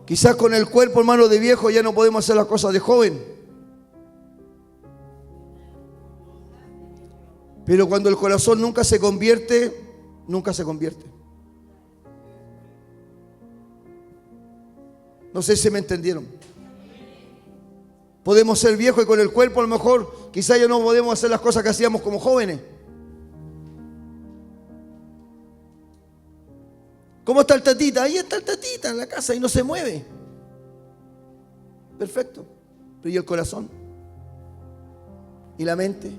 Quizás con el cuerpo, hermano, de viejo ya no podemos hacer las cosas de joven. Pero cuando el corazón nunca se convierte, nunca se convierte. No sé si me entendieron. Podemos ser viejos y con el cuerpo a lo mejor quizás ya no podemos hacer las cosas que hacíamos como jóvenes. ¿Cómo está el tatita? Ahí está el tatita en la casa y no se mueve. Perfecto. Pero ¿y el corazón? ¿Y la mente?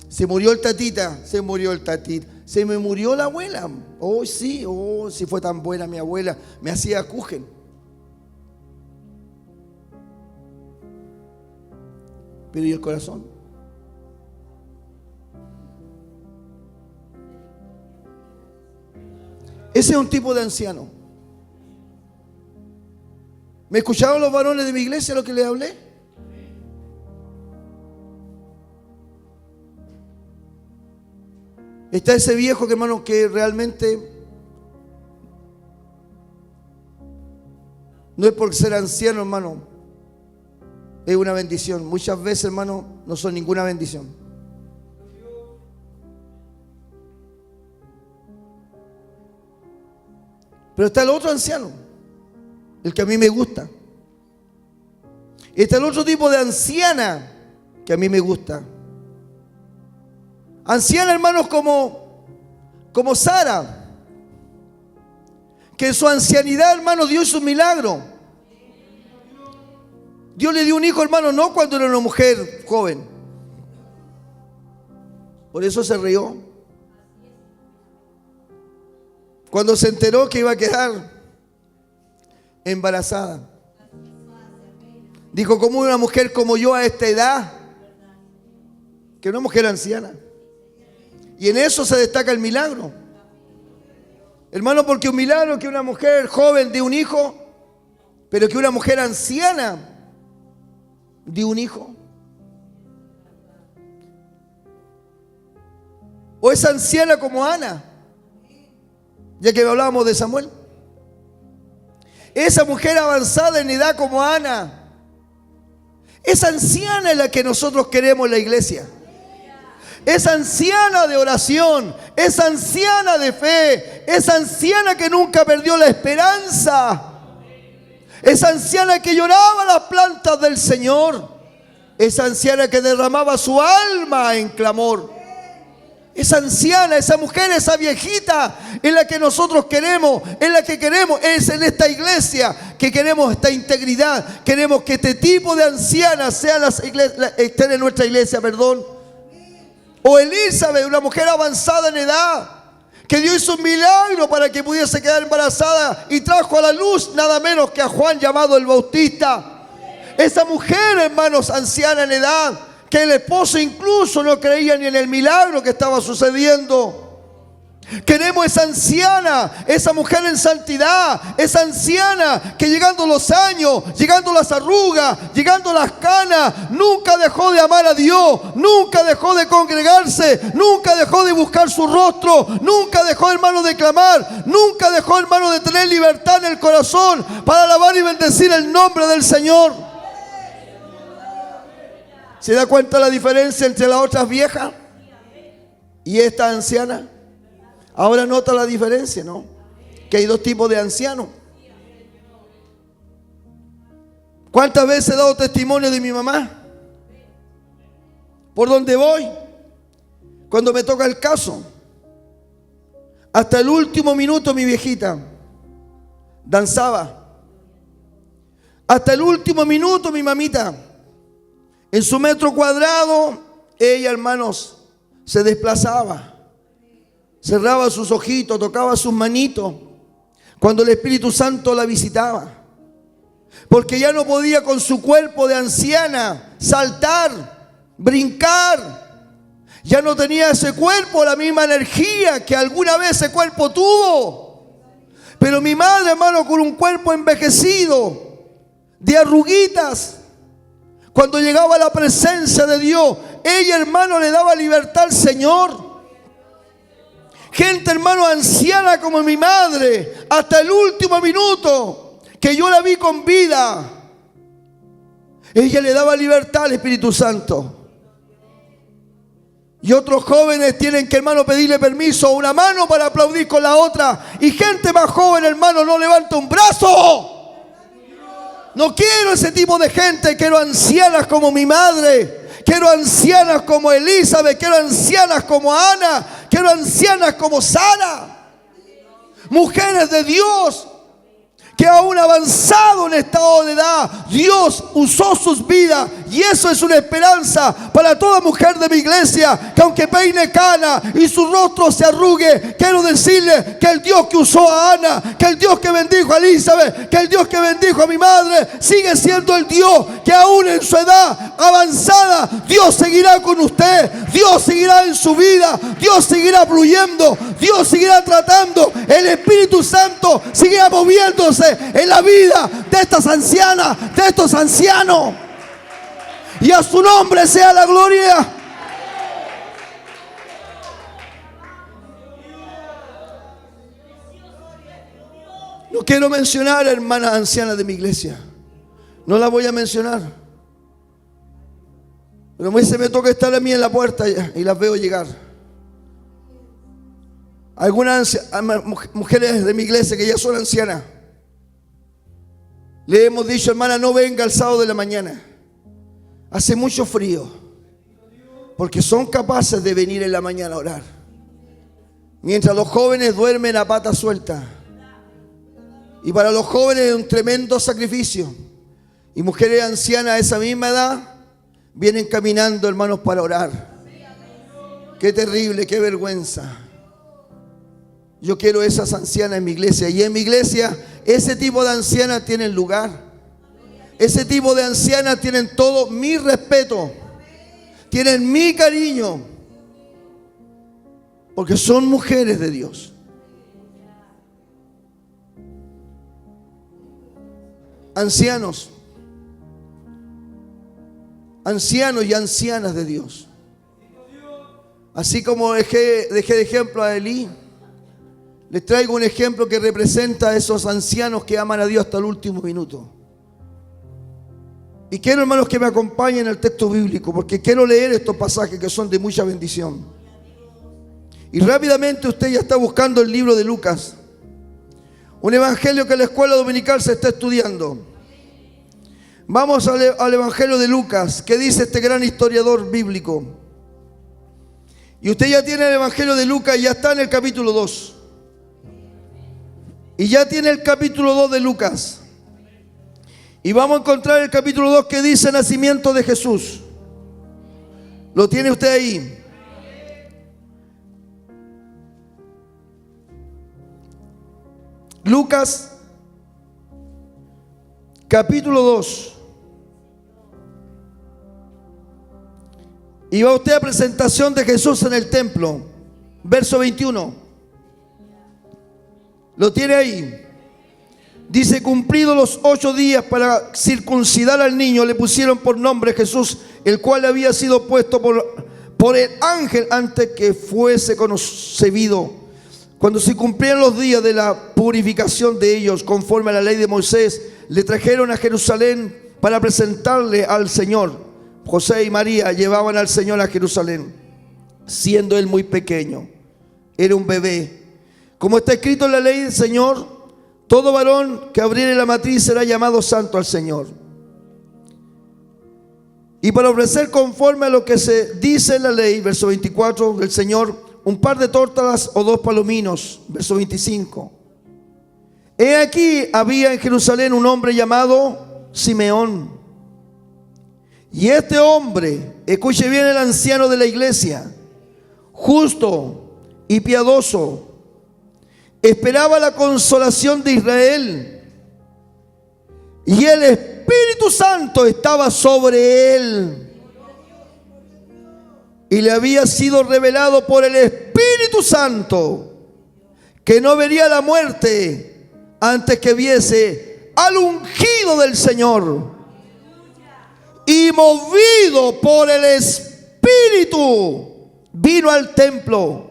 Se murió el tatita, se murió el tatita. Se me murió la abuela. Oh, sí, si fue tan buena mi abuela. Me hacía kuchen. Pero ¿y el corazón? Ese es un tipo de anciano. ¿Me escucharon los varones de mi iglesia lo que les hablé? Está ese viejo que, hermano, que realmente No es por ser anciano, hermano, es una bendición. Muchas veces, hermano, no son ninguna bendición. Pero está el otro anciano, el que a mí me gusta. Está el otro tipo de anciana que a mí me gusta. Anciana, hermanos, como Sara, que en su ancianidad, hermano, Dios hizo un milagro. Dios le dio un hijo, hermano, no cuando era una mujer joven. Por eso se rió. Cuando se enteró que iba a quedar embarazada. Dijo, ¿cómo una mujer como yo a esta edad? Que una mujer anciana. Y en eso se destaca el milagro. Hermano, porque un milagro es que una mujer joven dé un hijo, pero que una mujer anciana dé un hijo. O es anciana como Ana, ya que hablábamos de Samuel. Esa mujer avanzada en edad como Ana, esa anciana es la que nosotros queremos en la iglesia. Esa anciana de oración, esa anciana de fe, esa anciana que nunca perdió la esperanza, esa anciana que lloraba las plantas del Señor, esa anciana que derramaba su alma en clamor. Esa anciana, esa mujer, esa viejita es la que nosotros queremos, es la que queremos, es en esta iglesia que queremos esta integridad. Queremos que este tipo de ancianas estén en nuestra iglesia, perdón. O Elizabeth, una mujer avanzada en edad, que Dios hizo un milagro para que pudiese quedar embarazada y trajo a la luz nada menos que a Juan llamado el Bautista. Esa mujer, hermanos, anciana en edad, que el esposo incluso no creía ni en el milagro que estaba sucediendo. Queremos esa anciana, esa mujer en santidad, esa anciana que llegando los años, llegando las arrugas, llegando las canas, nunca dejó de amar a Dios, nunca dejó de congregarse, nunca dejó de buscar su rostro, nunca dejó, hermano, de clamar, nunca dejó, hermano, de tener libertad en el corazón para alabar y bendecir el nombre del Señor. ¿Se da cuenta la diferencia entre las otras viejas y esta anciana? Ahora nota la diferencia, ¿no? Que hay dos tipos de ancianos. ¿Cuántas veces he dado testimonio de mi mamá? Por donde voy, cuando me toca el caso, hasta el último minuto mi viejita danzaba. Hasta el último minuto mi mamita, en su metro cuadrado, ella, hermanos, se desplazaba. Cerraba sus ojitos, tocaba sus manitos cuando el Espíritu Santo la visitaba. Porque ya no podía con su cuerpo de anciana saltar, brincar. Ya no tenía ese cuerpo la misma energía que alguna vez ese cuerpo tuvo. Pero mi madre, hermano, con un cuerpo envejecido, de arruguitas, cuando llegaba a la presencia de Dios, ella, hermano, le daba libertad al Señor. Gente, hermano, anciana como mi madre, hasta el último minuto que yo la vi con vida, ella le daba libertad al Espíritu Santo. Y otros jóvenes tienen que, hermano, pedirle permiso o una mano para aplaudir con la otra. Y gente más joven, hermano, no levanta un brazo. No quiero ese tipo de gente, quiero ancianas como mi madre. Quiero ancianas como Elizabeth, quiero ancianas como Ana, quiero ancianas como Sara. Mujeres de Dios que aún avanzado en estado de edad, Dios usó sus vidas. Y eso es una esperanza para toda mujer de mi iglesia, que aunque peine cana y su rostro se arrugue, quiero decirle que el Dios que usó a Ana, que el Dios que bendijo a Elizabeth, que el Dios que bendijo a mi madre, sigue siendo el Dios que aún en su edad avanzada, Dios seguirá con usted, Dios seguirá en su vida, Dios seguirá fluyendo, Dios seguirá tratando, el Espíritu Santo seguirá moviéndose en la vida de estas ancianas, de estos ancianos. Y a su nombre sea la gloria. No quiero mencionar a hermanas ancianas de mi iglesia. No las voy a mencionar. Pero a veces me toca estar a mí en la puerta y las veo llegar. Algunas mujeres de mi iglesia que ya son ancianas. Le hemos dicho, hermana, no venga el sábado de la mañana. Hace mucho frío. Porque son capaces de venir en la mañana a orar. Mientras los jóvenes duermen a pata suelta. Y para los jóvenes es un tremendo sacrificio. Y mujeres ancianas a esa misma edad vienen caminando, hermanos, para orar. Qué terrible, qué vergüenza. Yo quiero esas ancianas en mi iglesia. Y en mi iglesia ese tipo de ancianas tienen lugar. Ese tipo de ancianas tienen todo mi respeto. Tienen mi cariño. Porque son mujeres de Dios. Ancianos y ancianas de Dios. Así como dejé de ejemplo a Elí, les traigo un ejemplo que representa a esos ancianos que aman a Dios hasta el último minuto. Y quiero, hermanos, que me acompañen al texto bíblico, porque quiero leer estos pasajes que son de mucha bendición. Y rápidamente usted ya está buscando el libro de Lucas, un evangelio que en la escuela dominical se está estudiando. Vamos al evangelio de Lucas, que dice este gran historiador bíblico. Y usted ya tiene el evangelio de Lucas y ya está en el capítulo 2. Y ya tiene el capítulo 2 de Lucas. Y vamos a encontrar el capítulo 2 que dice nacimiento de Jesús. ¿Lo tiene usted ahí? Lucas, capítulo 2. Y va usted a presentación de Jesús en el templo. Verso 21. ¿Lo tiene ahí? Dice, cumplidos los 8 días para circuncidar al niño, le pusieron por nombre Jesús, el cual había sido puesto por el ángel antes que fuese concebido. Cuando se cumplieron los días de la purificación de ellos, conforme a la ley de Moisés, le trajeron a Jerusalén para presentarle al Señor. José y María llevaban al Señor a Jerusalén, siendo él muy pequeño. Era un bebé. Como está escrito en la ley del Señor, todo varón que abriere la matriz será llamado santo al Señor. Y para ofrecer conforme a lo que se dice en la ley, verso 24 del Señor, un par de tórtolas o 2 palominos, verso 25. He aquí había en Jerusalén un hombre llamado Simeón. Y este hombre, escuche bien, el anciano de la iglesia, justo y piadoso, esperaba la consolación de Israel, y el Espíritu Santo estaba sobre él, y le había sido revelado por el Espíritu Santo que no vería la muerte antes que viese al ungido del Señor. Y movido por el Espíritu, vino al templo.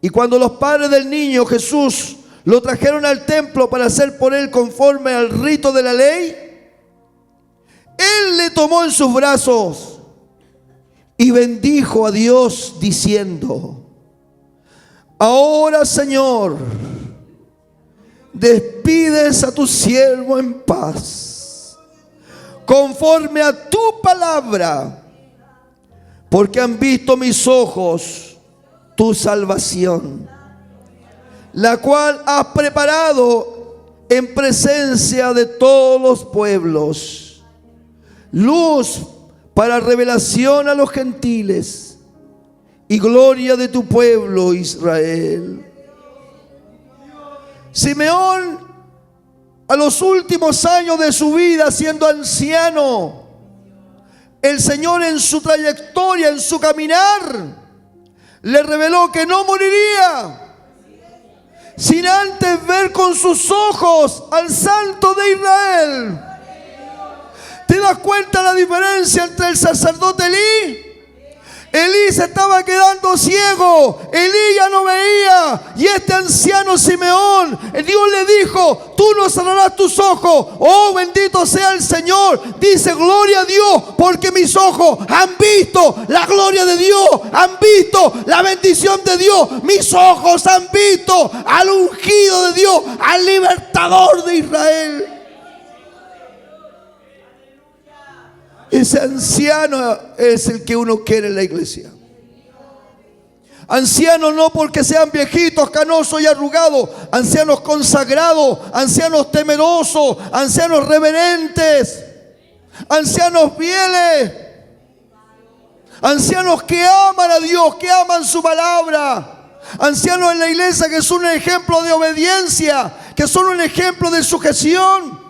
Y cuando los padres del niño Jesús lo trajeron al templo para hacer por él conforme al rito de la ley, él le tomó en sus brazos y bendijo a Dios diciendo: ahora, Señor, despides a tu siervo en paz, conforme a tu palabra, porque han visto mis ojos tu salvación, la cual has preparado en presencia de todos los pueblos, luz para revelación a los gentiles y gloria de tu pueblo Israel. Simeón, a los últimos años de su vida, siendo anciano, el Señor en su trayectoria, en su caminar, le reveló que no moriría sin antes ver con sus ojos al Santo de Israel. ¿Te das cuenta la diferencia entre el sacerdote Elí? Elí se estaba quedando ciego. Elí ya no veía. Y este anciano Simeón, Dios le dijo: tú no cerrarás tus ojos. Oh, bendito sea el Señor. Dice: gloria a Dios, porque mis ojos han visto la gloria de Dios, han visto la bendición de Dios. Mis ojos han visto al ungido de Dios, al libertador de Israel. Ese anciano es el que uno quiere en la iglesia. Ancianos no porque sean viejitos, canosos y arrugados. Ancianos consagrados, ancianos temerosos, ancianos reverentes, ancianos fieles, ancianos que aman a Dios, que aman su palabra. Ancianos en la iglesia que son un ejemplo de obediencia, que son un ejemplo de sujeción.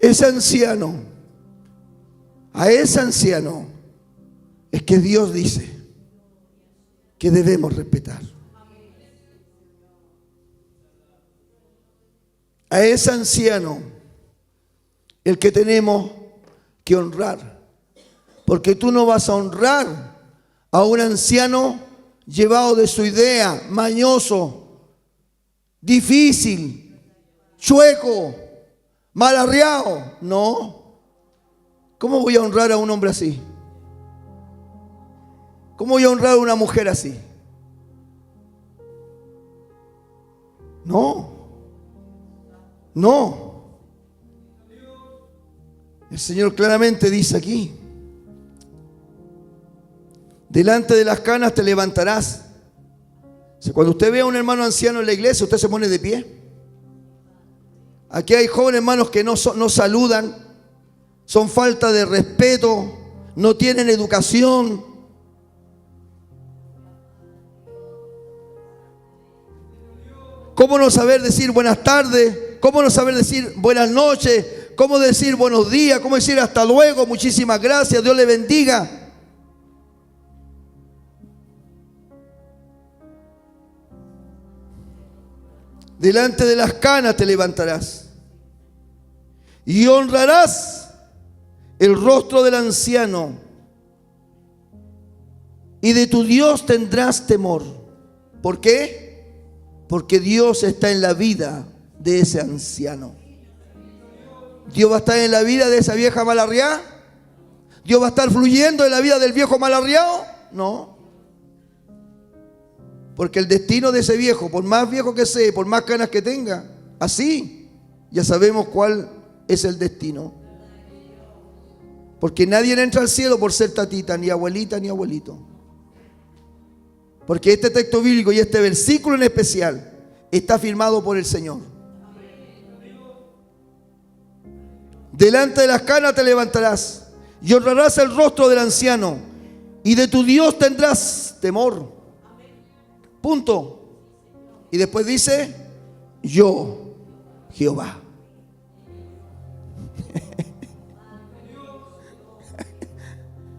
Ese anciano, a ese anciano es que Dios dice que debemos respetar. A ese anciano el que tenemos que honrar. Porque tú no vas a honrar a un anciano llevado de su idea, mañoso, difícil, chueco, mal arreado. No. ¿Cómo voy a honrar a un hombre así? ¿Cómo voy a honrar a una mujer así? No. No. El Señor claramente dice aquí: delante de las canas te levantarás. O sea, cuando usted ve a un hermano anciano en la iglesia, usted se pone de pie. Aquí hay jóvenes hermanos que no saludan, son falta de respeto, no tienen educación. ¿Cómo no saber decir buenas tardes? ¿Cómo no saber decir buenas noches? ¿Cómo decir buenos días? ¿Cómo decir hasta luego? Muchísimas gracias, Dios le bendiga. Delante de las canas te levantarás y honrarás el rostro del anciano, y de tu Dios tendrás temor. ¿Por qué? Porque Dios está en la vida de ese anciano. Dios va a estar en la vida de esa vieja malarriá. Dios va a estar fluyendo en la vida del viejo malarriado. No. Porque el destino de ese viejo, por más viejo que sea, por más canas que tenga, así ya sabemos cuál es el destino. Porque nadie entra al cielo por ser tatita, ni abuelita, ni abuelito. Porque este texto bíblico y este versículo en especial está firmado por el Señor. Delante de las canas te levantarás y honrarás el rostro del anciano, y de tu Dios tendrás temor. Punto. Y después dice: yo, Jehová.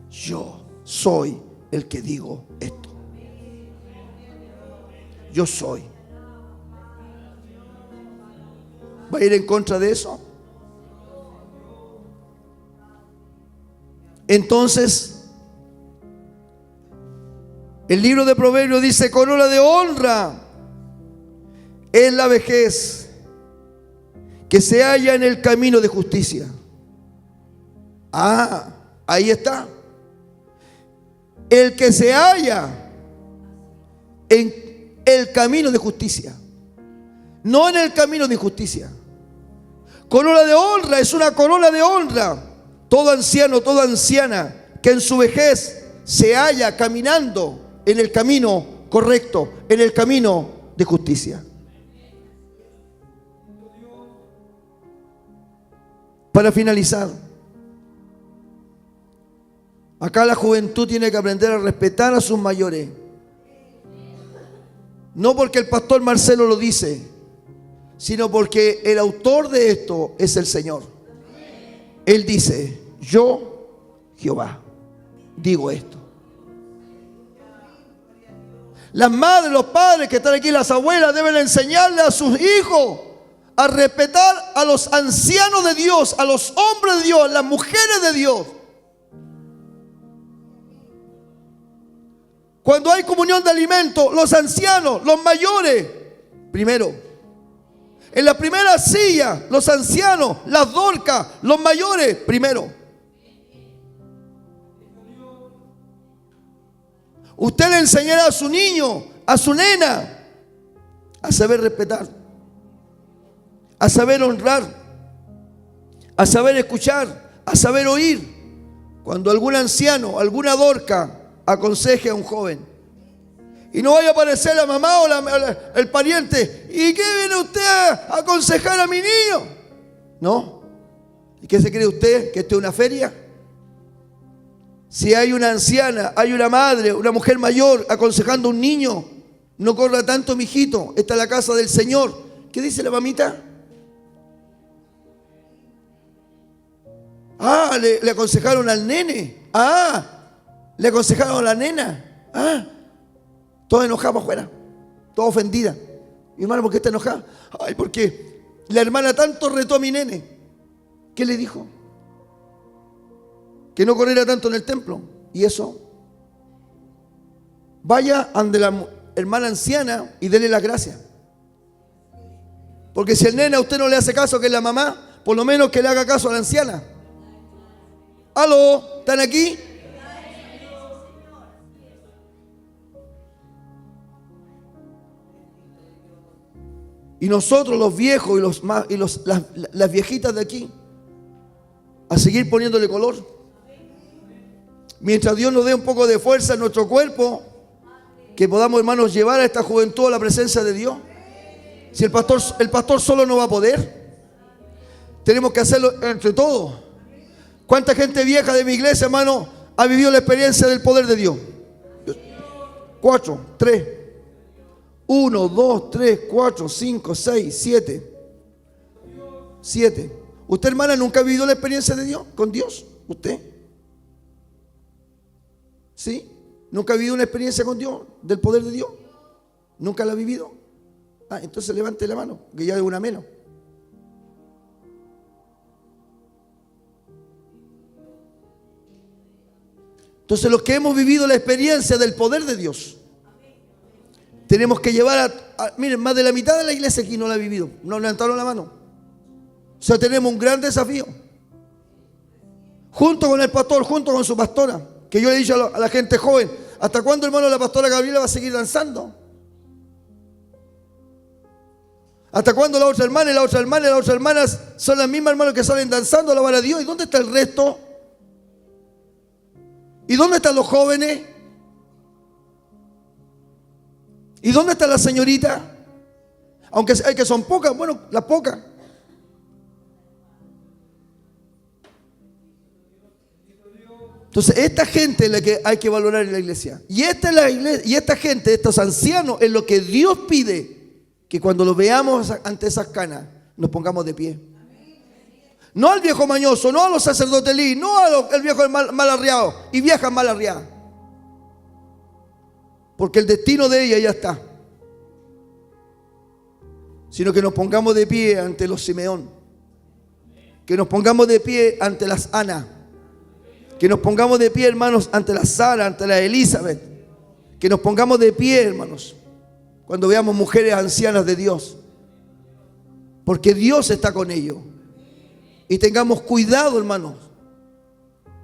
Yo soy el que digo esto. Yo soy. ¿Va a ir en contra de eso? Entonces, el libro de Proverbios dice: corona de honra es la vejez que se halla en el camino de justicia. Ah, ahí está. El que se halla en el camino de justicia, no en el camino de injusticia. Corona de honra es una corona de honra. Todo anciano, toda anciana que en su vejez se halla caminando en el camino correcto, en el camino de justicia. Para finalizar, acá la juventud tiene que aprender a respetar a sus mayores. No porque el pastor Marcelo lo dice, sino porque el autor de esto es el Señor. Él dice: yo, Jehová, digo esto. Las madres, los padres que están aquí, las abuelas, deben enseñarle a sus hijos a respetar a los ancianos de Dios, a los hombres de Dios, las mujeres de Dios. Cuando hay comunión de alimentos, los ancianos, los mayores, primero. En la primera silla, los ancianos, las dorcas, los mayores, primero. Usted le enseñará a su niño, a su nena, a saber respetar, a saber honrar, a saber escuchar, a saber oír. Cuando algún anciano, alguna dorca aconseje a un joven. Y no vaya a aparecer la mamá o el pariente. ¿Y qué viene usted a aconsejar a mi niño? No. ¿Y qué se cree usted? ¿Que esto es una feria? Si hay una anciana, hay una madre, una mujer mayor aconsejando a un niño, no corra tanto, mijito, esta es la casa del Señor. ¿Qué dice la mamita? Ah, le aconsejaron al nene. Ah, le aconsejaron a la nena. Ah, toda enojada para afuera, toda ofendida. Mi hermano, ¿por qué está enojada? Ay, porque la hermana tanto retó a mi nene. ¿Qué le dijo? Que no corriera tanto en el templo. ¿Y eso? Vaya ante la hermana anciana y dele las gracias. Porque si el nene a usted no le hace caso, que es la mamá, por lo menos que le haga caso a la anciana. ¿Aló? ¿Están aquí? Y nosotros los viejos y las viejitas de aquí, a seguir poniéndole color. Mientras Dios nos dé un poco de fuerza en nuestro cuerpo, que podamos, hermanos, llevar a esta juventud a la presencia de Dios. Si el pastor solo no va a poder, tenemos que hacerlo entre todos. ¿Cuánta gente vieja de mi iglesia, hermano, ha vivido la experiencia del poder de Dios? 4, 3, 1, 2, 3, 4, 5, 6, 7. ¿Usted, hermana, nunca ha vivido la experiencia de Dios con Dios? ¿Usted? ¿Sí? ¿Nunca ha vivido una experiencia con Dios, del poder de Dios? ¿Nunca la ha vivido? Ah, entonces levante la mano, que ya es una menos. Entonces los que hemos vivido la experiencia del poder de Dios, tenemos que llevar miren, más de la mitad de la iglesia aquí no la ha vivido, no levantaron la mano. O sea, tenemos un gran desafío. Junto con el pastor, junto con su pastora, que yo le he dicho a la gente joven, ¿hasta cuándo, hermano, la pastora Gabriela va a seguir danzando? ¿Hasta cuándo la otra hermana y la otra hermana y las otras hermanas son las mismas, hermanos, que salen danzando a alabar a Dios? ¿Y dónde está el resto? ¿Y dónde están los jóvenes? ¿Y dónde está la señorita? Aunque hay que son pocas, bueno, las pocas. Entonces, esta gente es la que hay que valorar en la iglesia. Y esta es la iglesia, y esta gente, estos ancianos, es lo que Dios pide, que cuando los veamos ante esas canas, nos pongamos de pie. No al viejo mañoso, no a los sacerdotes lí, no al viejo mal arriado y viejas mal arriadas. Porque el destino de ella ya está. Sino que nos pongamos de pie ante los Simeón. Que nos pongamos de pie ante las Ana. Que nos pongamos de pie, hermanos, ante la Sara, ante la Elizabeth. Que nos pongamos de pie, hermanos, cuando veamos mujeres ancianas de Dios. Porque Dios está con ellos. Y tengamos cuidado, hermanos,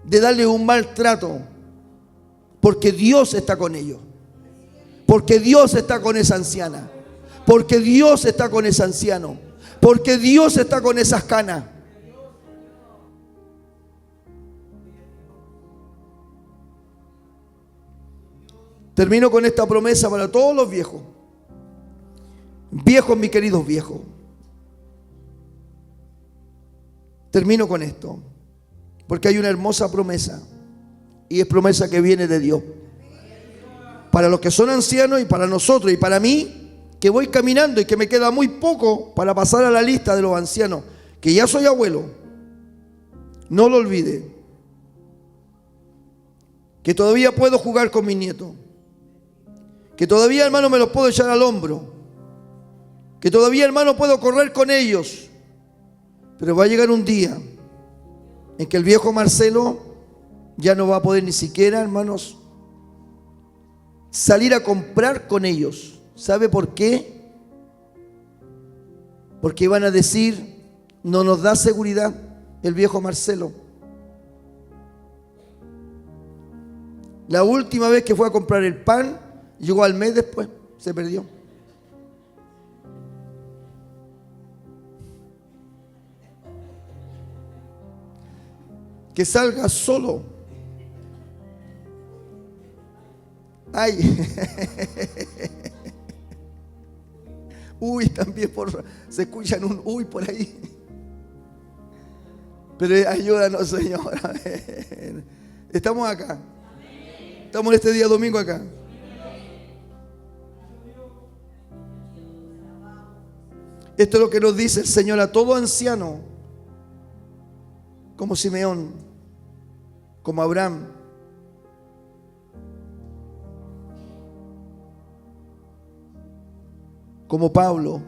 de darle un mal trato. Porque Dios está con ellos. Porque Dios está con esa anciana. Porque Dios está con ese anciano. Porque Dios está con esas canas. Termino con esta promesa para todos los viejos. Viejos, mis queridos viejos. Termino con esto. Porque hay una hermosa promesa. Y es promesa que viene de Dios. Para los que son ancianos y para nosotros y para mí, que voy caminando y que me queda muy poco para pasar a la lista de los ancianos, que ya soy abuelo. No lo olvide. Que todavía puedo jugar con mis nietos. Que todavía, hermano, me los puedo echar al hombro. que todavía, hermano, puedo correr con ellos. Pero va a llegar un día en que el viejo Marcelo ya no va a poder ni siquiera, hermanos, salir a comprar con ellos. ¿Sabe por qué? Porque van a decir, no nos da seguridad el viejo Marcelo. La última vez que fue a comprar el pan, llegó al mes después, se perdió. Que salga solo. Ay. Uy, también se escuchan un uy por ahí. Pero ayúdanos, Señor. Amén. Estamos acá. Estamos este día domingo acá. Esto es lo que nos dice el Señor a todo anciano, como Simeón, como Abraham. Como Pablo,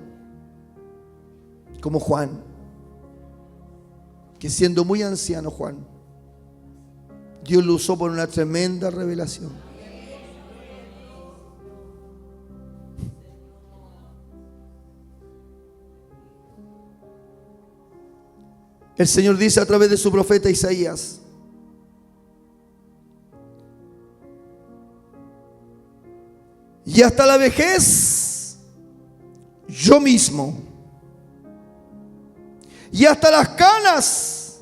como Juan, que siendo muy anciano Juan, Dios lo usó por una tremenda revelación. El Señor dice a través de su profeta Isaías: y hasta la vejez yo mismo, y hasta las canas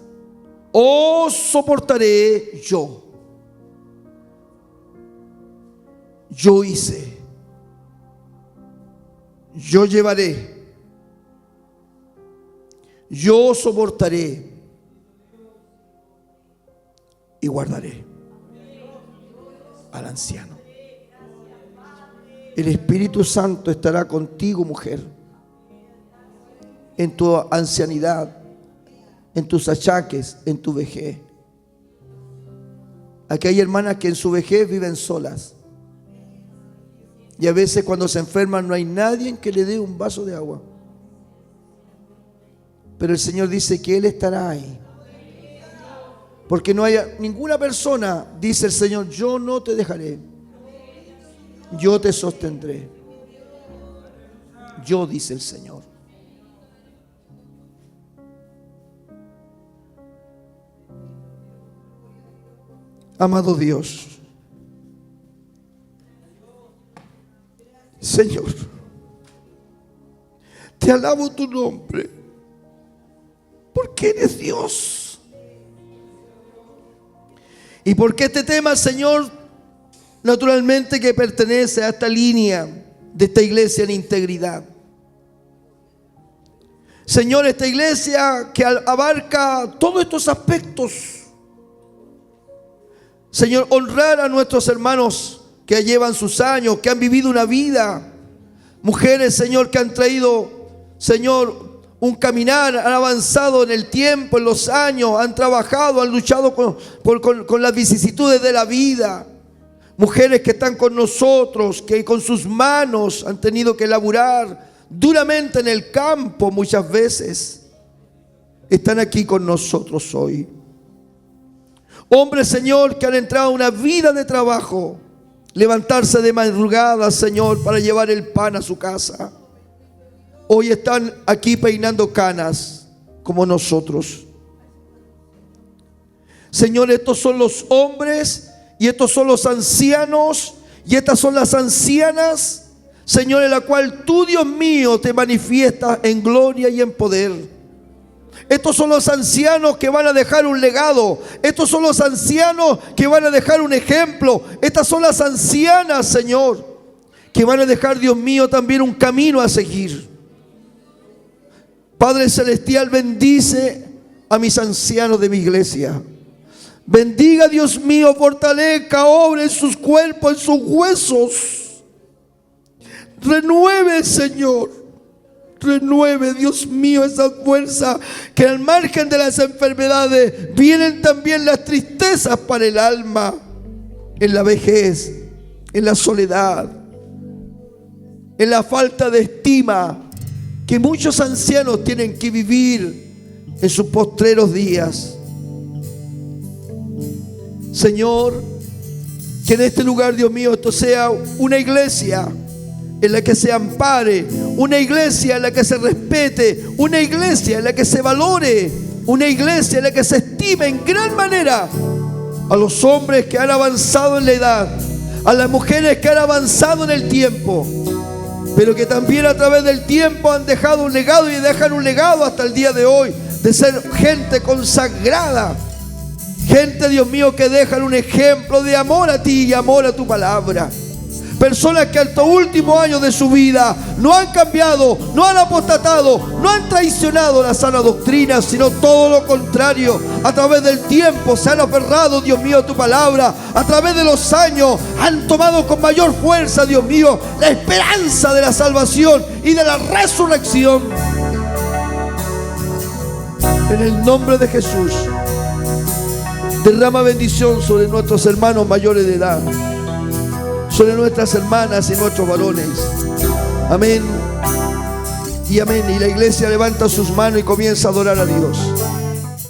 os soportaré yo. Yo hice, yo llevaré, yo soportaré y guardaré al anciano. El Espíritu Santo estará contigo, mujer, en tu ancianidad, en tus achaques, en tu vejez. Aquí hay hermanas que en su vejez viven solas. Y a veces cuando se enferman no hay nadie que le dé un vaso de agua. Pero el Señor dice que Él estará ahí. Porque no haya ninguna persona, dice el Señor, yo no te dejaré. Yo te sostendré. Yo, dice el Señor. Amado Dios, Señor, te alabo tu nombre, porque eres Dios. Y porque este tema, Señor, naturalmente que pertenece a esta línea de esta iglesia en integridad. Señor, esta iglesia que abarca todos estos aspectos. Señor, honrar a nuestros hermanos que llevan sus años, que han vivido una vida. Mujeres, Señor, que han traído, Señor, un caminar, han avanzado en el tiempo, en los años, han trabajado, han luchado con las vicisitudes de la vida. Mujeres que están con nosotros, que con sus manos han tenido que laburar duramente en el campo muchas veces. Están aquí con nosotros hoy. Hombres, Señor, que han entrado a una vida de trabajo, levantarse de madrugada, Señor, para llevar el pan a su casa. Hoy están aquí peinando canas como nosotros. Señor, estos son los hombres y estos son los ancianos y estas son las ancianas, Señor, en la cual tú, Dios mío, te manifiestas en gloria y en poder. Estos son los ancianos que van a dejar un legado. Estos son los ancianos que van a dejar un ejemplo. Estas son las ancianas, Señor, que van a dejar, Dios mío, también un camino a seguir. Padre Celestial, bendice a mis ancianos de mi iglesia. Bendiga, Dios mío, fortalezca, obre en sus cuerpos, en sus huesos. Renueve, Señor. Renueve, Dios mío, esa fuerza, que al margen de las enfermedades vienen también las tristezas para el alma, en la vejez, en la soledad, en la falta de estima, que muchos ancianos tienen que vivir en sus postreros días. Señor, que en este lugar, Dios mío, esto sea una iglesia en la que se ampare, una iglesia en la que se respete, una iglesia en la que se valore, una iglesia en la que se estime en gran manera a los hombres que han avanzado en la edad, a las mujeres que han avanzado en el tiempo, pero que también a través del tiempo han dejado un legado y dejan un legado hasta el día de hoy de ser gente consagrada, gente, Dios mío, que dejan un ejemplo de amor a ti y amor a tu palabra. Personas que hasta últimos años de su vida no han cambiado, no han apostatado, no han traicionado la sana doctrina, sino todo lo contrario. A través del tiempo se han aferrado, Dios mío, a tu palabra. A través de los años han tomado con mayor fuerza, Dios mío, la esperanza de la salvación y de la resurrección. En el nombre de Jesús, derrama bendición sobre nuestros hermanos mayores de edad, sobre nuestras hermanas y nuestros varones. Amén y amén. Y la iglesia levanta sus manos y comienza a adorar a Dios.